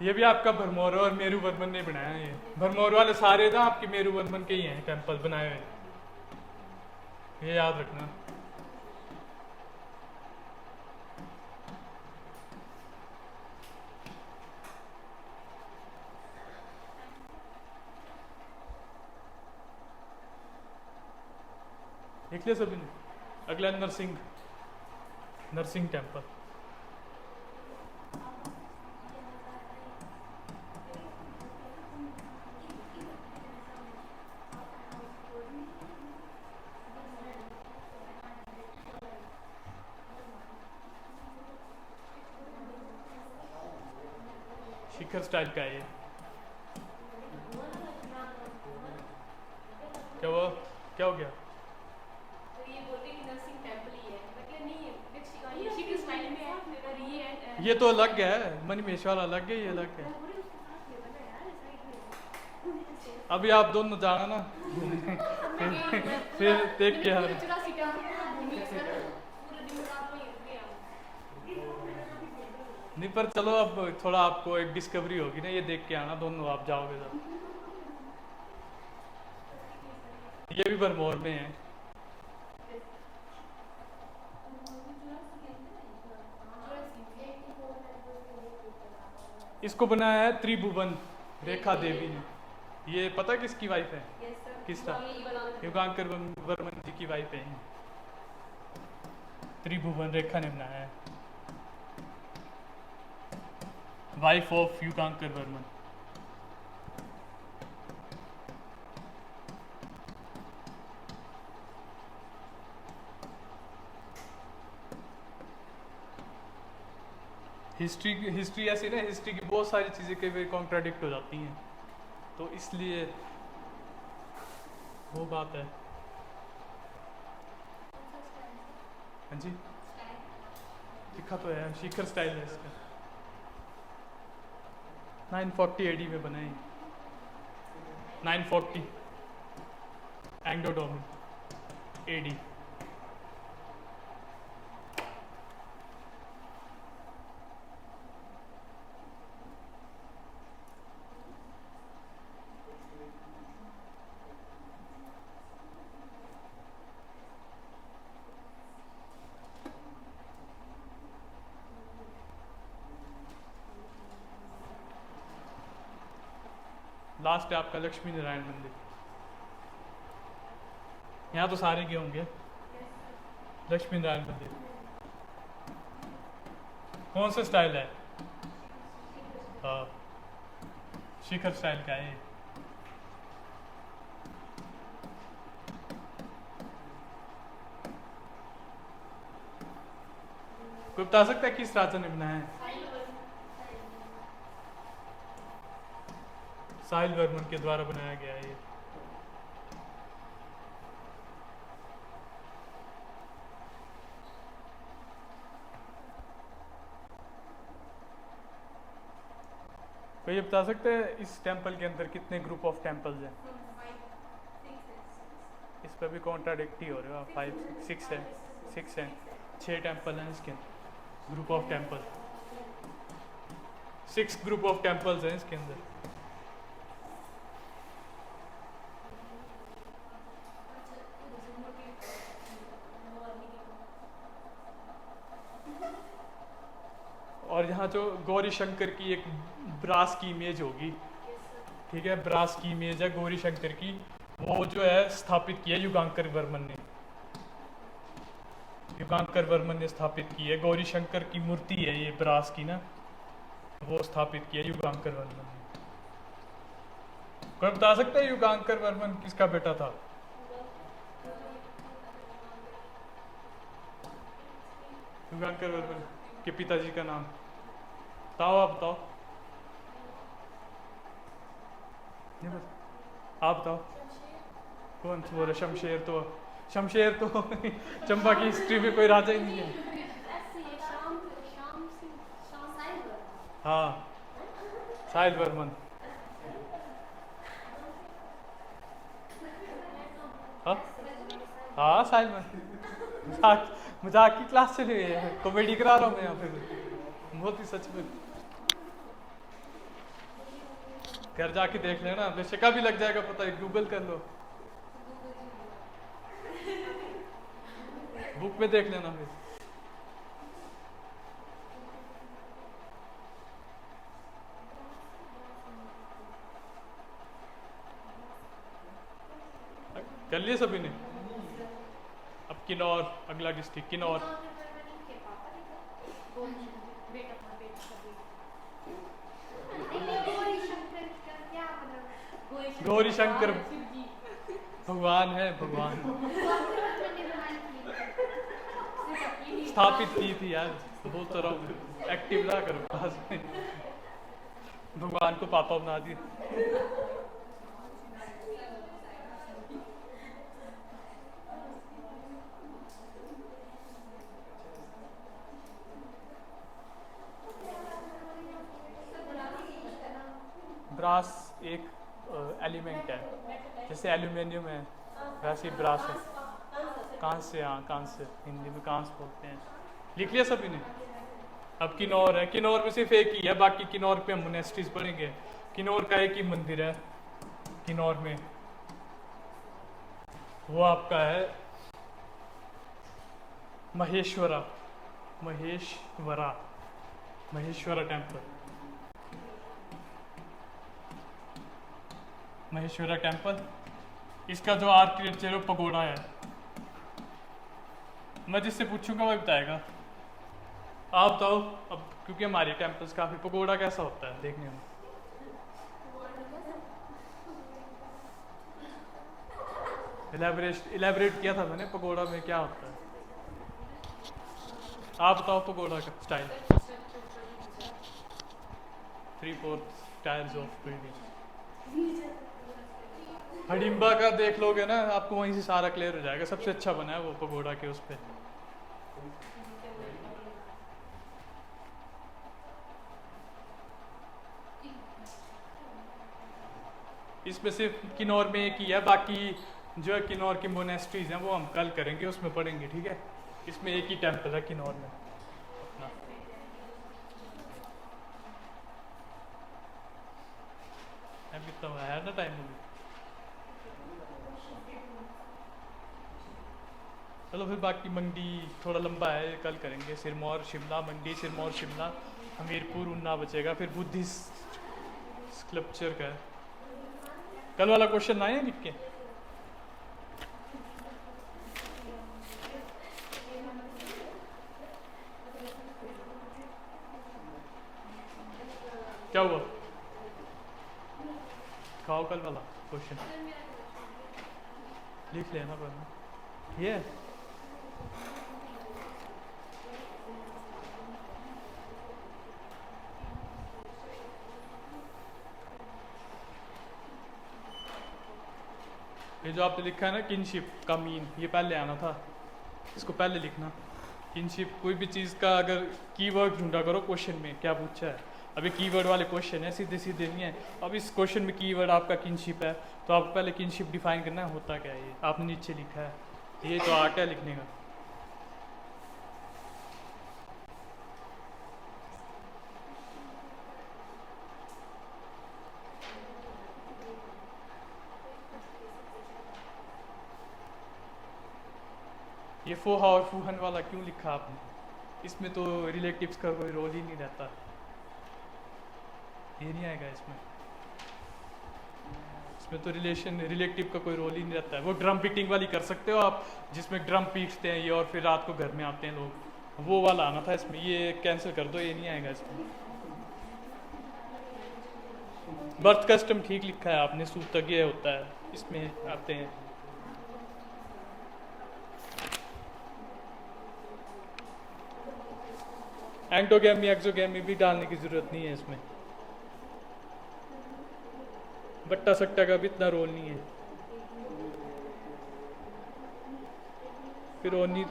ये भी आपका भरमौर और मेरू वर्मन ने बनाया है। ये भरमौर वाले सारे ना आपके मेरू वर्मन के ही हैं टेम्पल बनाए हुए, ये याद रखना। देख लिया सभी ने। अगला नरसिंह, नरसिंह टेम्पल। शिखर स्टाइल का है ये। क्या हुआ, क्या हो गया? ये तो अलग है, मणिमेश वाला अलग है, ये अलग है। अभी आप दोनों जाना ना घूमने, फिर देख के आना। 84 क्या घूमी सर। पूरे दिन रात में रुक गया। नहीं पर चलो अब थोड़ा आपको एक डिस्कवरी होगी ना, ये देख के आना दोनों आप जाओगे जब। ये भी भरमौर में है। इसको बनाया है त्रिभुवन रेखा देवी ने। ये पता किसकी वाइफ है? किसका? युगांकर वर्मन जी की वाइफ है। त्रिभुवन रेखा ने बनाया है, वाइफ ऑफ युगांकर वर्मन। हिस्ट्री ऐसी ना, हिस्ट्री की बहुत सारी चीज़ें कई बार कॉन्ट्राडिक्ट हो जाती हैं, तो इसलिए वो बात है। हाँ जी लिखा तो है, शिखर स्टाइल है इसका। 940 एडी में बना है। 940 एंग्लो डोमिन एडी। लास्ट है आपका लक्ष्मी नारायण मंदिर। यहाँ तो सारे के होंगे। लक्ष्मी नारायण मंदिर कौन सा स्टाइल है? हाँ शिखर स्टाइल का है। कोई बता सकता है किस राजा ने बनाया है? साहिल वर्मन के द्वारा बनाया गया है ये। कोई ये बता सकते हैं इस टेंपल के अंदर कितने ग्रुप ऑफ टेंपल्स हैं? इस पर भी कॉन्ट्राडिक्ट ही हो रहे हो आप। 5 6 है, 6 है, 6 टेंपल हैं इसके अंदर। Group of temple 6 group of temples हैं इसके अंदर। और यहाँ जो गौरी शंकर की एक ब्रास की इमेज होगी, ठीक है, ब्रास की इमेज है गौरी शंकर की, वो जो है स्थापित की है युगांकर वर्मन ने। युगांकर वर्मन ने स्थापित की है। गौरी शंकर की मूर्ति है ये ब्रास की ना, वो स्थापित की है युगांकर वर्मन ने। कोई बता सकता है युगांकर वर्मन किसका बेटा था? युगांकर वर्मन के पिताजी का नाम बताओ, आप बताओ। नहीं बता, आप बताओ। कौन सा बोला? शमशेर तो चंबा की हिस्ट्री में कोई राजा ही नहीं है। हाँ साहिल वर्मन। हाँ हाँ साहिल वर्मन। मजाक की क्लास चली हुई है, कॉमेडी करा रहा हूँ मैं यहाँ पे। बहुत ही सच में घर जाके देख लेना, बेशक भी लग जाएगा पता है, गूगल कर लो, बुक में देख लेना फिर। कर लिए सभी ने? अब किन्नौर अगला डिस्ट्रिक्ट किन्नौर। गौरी शंकर भगवान है, भगवान स्थापित की थी यार। बहुत तरह एक्टिव ना करो पास में, भगवान को पापा बना दिया। ब्रास एक एलिमेंट है, जैसे एल्यूमिनियम है वैसे ही ब्रास है। कांस्य, हाँ कांस्य, हिंदी में कांस्य बोलते हैं। लिख लिया सभी ने? अब किन्नौर है, किन्नौर में सिर्फ एक ही है, बाकी किन्नौर पे हम मोनेस्ट्रीज पढ़ेंगे। किन्नौर का एक ही मंदिर है किन्नौर में, वो आपका है महेश्वरा, महेश्वरा, महेश्वरा टेम्पल, महेश्वरा टेम्पल। इसका जो आर्किटेक्चर है पगोड़ा है। मैं जिससे पूछूंगा वो बताएगा। आप बताओ अब, क्योंकि हमारे टेम्पल्स काफी, पगोड़ा कैसा होता है देखने में? इलेबरेट किया था मैंने, पगोड़ा में क्या होता है। आप बताओ पगोड़ा का style. 3/4 tyres of building. Hadimba का देख लोगे ना, आपको वहीं से सारा क्लियर हो जाएगा। सबसे अच्छा बना है वो पगोड़ा के उस पे। इसमें सिर्फ किन्नौर में एक ही है, बाकी जो है किन्नौर की मोनेस्ट्रीज हैं वो हम कल करेंगे, उसमें पढ़ेंगे, ठीक है। इसमें एक ही टेम्पल है किन्नौर में अपना। अभी तो है ना टाइम अभी। चलो फिर बाकी मंडी थोड़ा लंबा है, कल करेंगे। सिरमौर शिमला, मंडी सिरमौर शिमला, हमीरपुर उन्ना बचेगा। फिर बुद्धिस्ट स्कल्पचर का है। कल वाला क्वेश्चन आए लिख के? क्या हुआ? खाओ कल वाला क्वेश्चन लिख लेना पहले। ये ये जो आपने लिखा है ना किनशिप का मीन, ये पहले आना था, इसको पहले लिखना। किनशिप, कोई भी चीज़ का अगर कीवर्ड ढूंढा करो क्वेश्चन में क्या पूछा है। अभी कीवर्ड वाले क्वेश्चन है, सीधे सीधे नहीं है। अब इस क्वेश्चन में कीवर्ड आपका किनशिप है, तो आपको पहले किनशिप डिफाइन करना है होता क्या है। ये आपने नीचे लिखा है, ये तो आर्ट है लिखने का। ये फोहा और फूहन वाला क्यों लिखा आपने? इसमें तो रिलेटिव्स का कोई रोल ही नहीं रहता, ये नहीं आएगा इसमें। इसमें तो रिलेटिव का कोई रोल ही नहीं रहता है। वो ड्रम बीटिंग वाली कर सकते हो आप, जिसमें ड्रम पीटते हैं ये और फिर रात को घर में आते हैं लोग, वो वाला आना था इसमें। ये कैंसिल कर दो, ये नहीं आएगा इसमें। बर्थ कस्टम ठीक लिखा है आपने, सूतक ये होता है, इसमें आते हैं। एंटोगैमी एक्सोगैमी भी डालने की जरूरत नहीं है इसमें। बट्टा सट्टा का भी इतना रोल नहीं है। फिर ओनी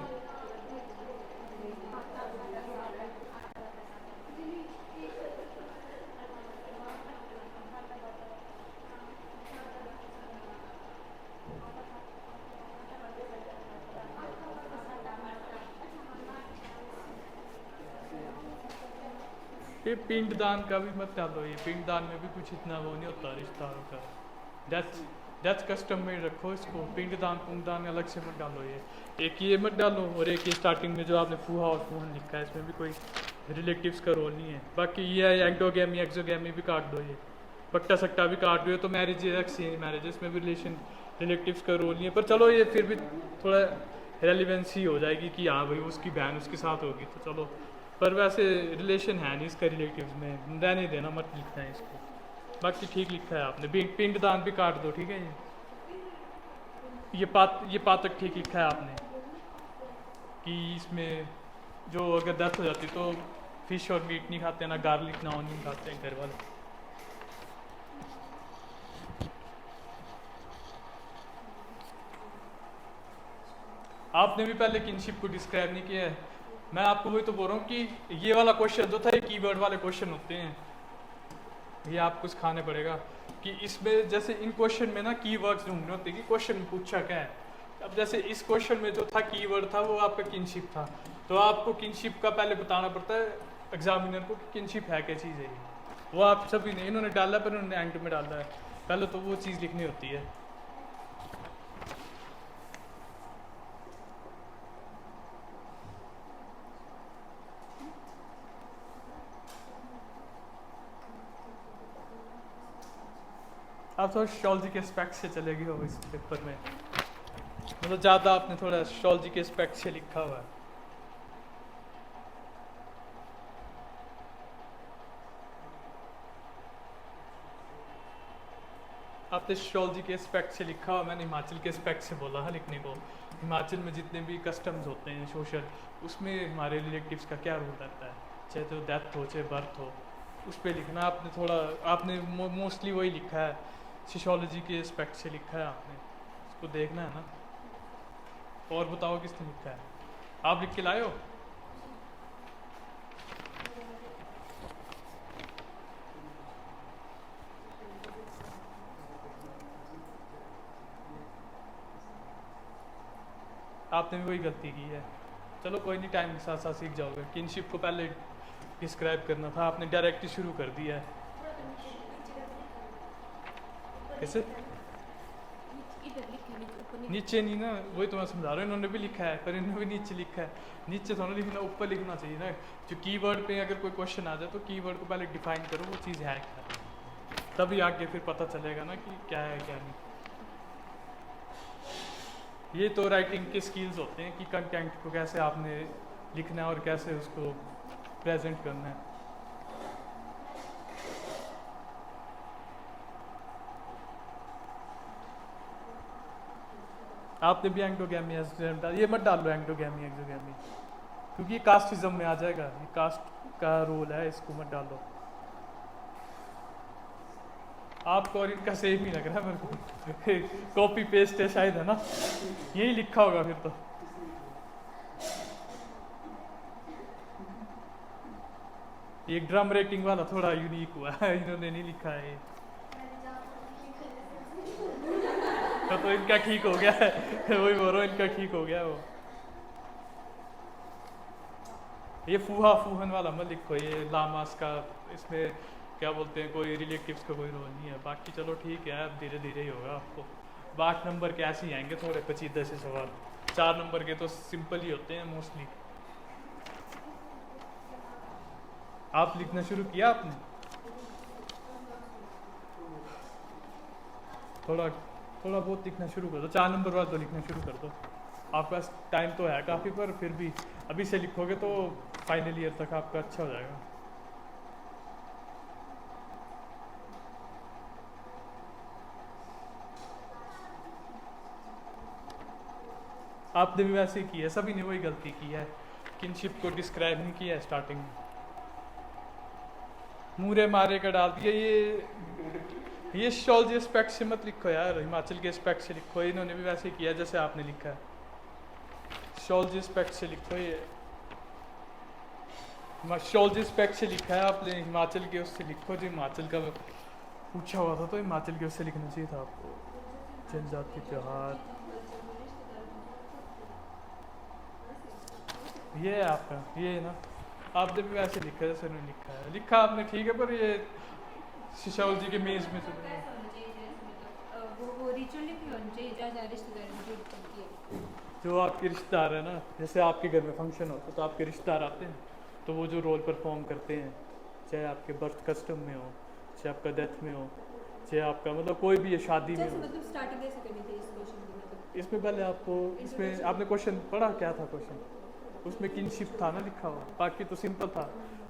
ये पिंडदान का भी मत डालो, ये पिंडदान में भी कुछ इतना वो नहीं होता रिश्तेदारों का। डेथ कस्टम में रखो इसको, पिंडदान पुंगदान अलग से मत डालो। ये एक ये मत डालो, और एक ये स्टार्टिंग में जो आपने फूहा और फूहन लिखा है इसमें भी कोई रिलेटिव्स का रोल नहीं है। बाकी ये एंडोगैमी एक्सोगैमी भी काट दो, ये बट्टा सट्टा भी काट दो। तो मैरिज एक्सचेंज मैरिज, इसमें भी रिलेटिव्स का रोल नहीं है। पर चलो ये फिर भी थोड़ा रेलिवेंसी हो जाएगी कि हाँ भाई उसकी बहन उसके साथ होगी, तो चलो। पर वैसे रिलेशन है नहीं इसका रिलेटिव्स में, रहने देना, मत लिखना है इसको। बाकी ठीक लिखा है आपने। पिंडदान भी काट दो, ठीक है। ये पातक ठीक लिखा है आपने कि इसमें जो अगर डेथ हो जाती तो फिश और मीट नहीं खाते, ना गार्लिक ना ऑनियन खाते हैं घर वाले। आपने भी पहले किनशिप को डिस्क्राइब नहीं किया है। मैं आपको वही तो बोल रहा हूँ कि ये वाला क्वेश्चन जो था ये कीवर्ड वाले क्वेश्चन होते हैं, ये आपको सिखाने पड़ेगा। कि इसमें जैसे इन क्वेश्चन में ना कीवर्ड्स ढूंढने होते हैं कि क्वेश्चन में पूछा क्या है। अब जैसे इस क्वेश्चन में जो था कीवर्ड था वो आपका किनशिप था, तो आपको किनशिप का पहले बताना पड़ता है एग्जामिनर को कि किनशिप है क्या चीज़ है ये। वो आप सभी ने इन्होंने डाला पर उन्होंने एंड में डाला है, पहले तो वो चीज़ लिखनी होती है। आप थोड़ा एस्ट्रोलॉजी के एस्पेक्ट से चले गए हो इस पेपर में, मतलब ज़्यादा आपने थोड़ा एस्ट्रोलॉजी के एस्पेक्ट से लिखा हुआ है। आपने एस्ट्रोलॉजी के एस्पेक्ट से लिखा हुआ, मैंने हिमाचल के एस्पेक्ट से बोला है लिखने को। हिमाचल में जितने भी कस्टम्स होते हैं सोशल, उसमें हमारे रिलेटिव्स का क्या रोल रहता है, चाहे तो डेथ हो चाहे बर्थ हो, उस पर लिखना। आपने थोड़ा आपने मोस्टली वही लिखा है, सोशियोलॉजी के एस्पेक्ट से लिखा है आपने, उसको देखना है ना। और बताओ किसने लिखा है, आप लिख के लाए हो? आपने भी वही गलती की है। चलो कोई नहीं, टाइम के साथ साथ सीख जाओगे। किनशिप को पहले डिस्क्राइब करना था, आपने डायरेक्ट ही शुरू कर दिया है। कैसे? नीचे नहीं ना, वही तो मैं समझा रहा हूँ, इन्होंने भी लिखा है पर इन्होंने भी नीचे लिखा है। नीचे थोड़ा लिखना, ऊपर लिखना चाहिए ना। जो कीवर्ड पे अगर कोई क्वेश्चन आ जाए तो कीवर्ड को पहले डिफाइन करो, वो चीज़ है क्या, तभी आगे फिर पता चलेगा ना कि क्या है क्या नहीं। ये तो राइटिंग के स्किल्स होते हैं कि कंटेंट को कैसे आपने लिखना है और कैसे उसको प्रेजेंट करना है। आपने भी एंडोगैमी ये मत डालो, एंडोगैमी एक्सोगैमी, क्योंकि ये कास्टिज्म में आ जाएगा, ये कास्ट का रोल है, इसको मत डालो। आपको और इनका सेम ही लग रहा है मेरे को कॉपी पेस्ट है शायद, है ना, यही लिखा होगा फिर तो। ये ड्रम रेटिंग वाला थोड़ा यूनिक हुआ है, इन्होंने नहीं लिखा है तो इनका ठीक हो गया है वही बोल रहा हूँ, इनका ठीक हो गया वो। ये फूहा फूहन वाला मत लिखो, ये लामास का, इसमें क्या बोलते हैं, कोई रिलेटिव्स का कोई रोल नहीं है। बाकी चलो ठीक है, अब धीरे धीरे ही होगा आपको। 8 नंबर के ऐसे ही आएंगे थोड़े पेचीदे से सवाल, 4 नंबर के तो सिंपल ही होते हैं मोस्टली। आप लिखना शुरू किया आपने? थोड़ा थोड़ा बहुत लिखना शुरू कर दो, 4 नंबर वाला तो लिखना शुरू कर दो। आपके पास टाइम तो है काफ़ी, पर फिर भी अभी से लिखोगे तो फाइनल ईयर तक आपका अच्छा हो जाएगा। आपने भी वैसे ही किया है, सभी ने वही गलती की है, किनशिप को डिस्क्राइब नहीं किया है स्टार्टिंग में, मूरे मारे का डाल दिया। ये एस्ट्रोलॉजी एस्पेक्ट से मत लिखो यार, हिमाचल के एस्पेक्ट से लिखो। इन्होंने भी वैसे ही किया जैसे आपने लिखा है, एस्ट्रोलॉजी एस्पेक्ट से लिखो। ये एस्ट्रोलॉजी एस्पेक्ट से लिखा है आपने, हिमाचल के उससे लिखो, जो हिमाचल का पूछा हुआ था तो हिमाचल के उससे लिखना चाहिए था आपको। जनजाति त्योहार ये है आपका, ये है ना, आपने भी वैसे लिखा है जैसे उन्होंने लिखा है। लिखा आपने ठीक है, पर ये सोशियोलॉजी के मेज में चल रहा है। जो आपके रिश्तेदार है ना, जैसे आपके घर में फंक्शन होता है तो आपके रिश्तेदार आते हैं, तो वो जो रोल परफॉर्म करते हैं, चाहे आपके बर्थ कस्टम में हो, चाहे आपका डेथ में हो, चाहे आपका मतलब कोई भी शादी में हो। इसमें पहले आपको, इसमें आपने क्वेश्चन पढ़ा क्या था क्वेश्चन, उसमें किनशिप था ना लिखा हुआ, बाकी तो सिंपल था।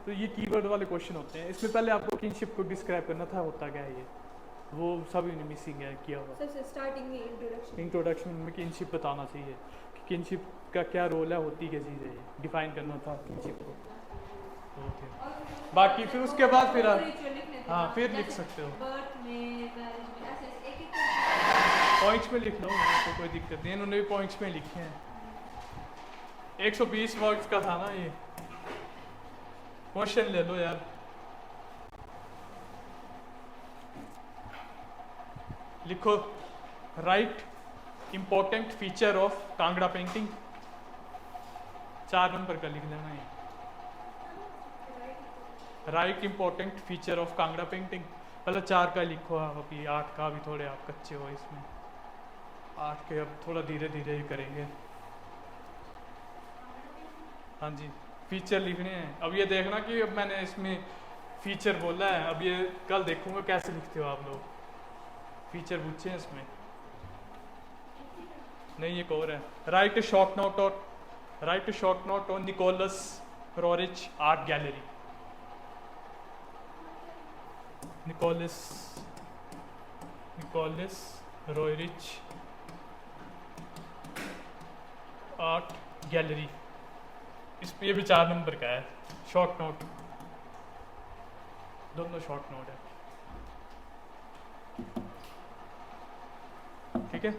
तो ये कीवर्ड वाले क्वेश्चन होते हैं, इसमें पहले आपको किनशिप को डिस्क्राइब करना था, होता क्या है ये, वो सभी ने मिसिंग है किया हुआ। सबसे स्टार्टिंग में इंट्रोडक्शन में किनशिप बताना चाहिए कि किनशिप का क्या रोल है, होती क्या चीज़ है, ये डिफाइन करना था किनशिप को। बाकी फिर उसके बाद फिर आप हाँ फिर लिख सकते हो, पॉइंट्स में लिख लो, तो कोई दिक्कत नहीं। इन्होंने भी पॉइंट्स में लिखे हैं। 120 वर्ड्स का था ना ये क्वेश्चन, ले लो यार। लिखो right important feature of Kangra painting, 4 number का लिख लेना है। Right important feature of Kangra painting, पहले 4 का लिखो आप, अभी 8 का भी थोड़े आप कच्चे हो इसमें, 8 के अब थोड़ा धीरे धीरे ही करेंगे। हाँ जी, फीचर लिखने हैं। अब ये देखना कि अब मैंने इसमें फीचर बोला है, अब ये कल देखूंगा कैसे लिखते हो आप लोग। फीचर पूछे हैं इसमें, नहीं एक और है, write short note on Nicholas Roerich art gallery. Nicholas Roerich art gallery, इस पे ये भी 4 नंबर का है, शॉर्ट नोट, दोनों शॉर्ट नोट है, ठीक है।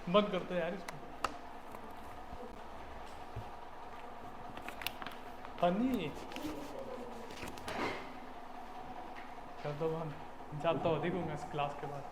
बंद करते यार इसको। हनी कर दो बंद, जाता हो देखूंगा इस क्लास के बाद।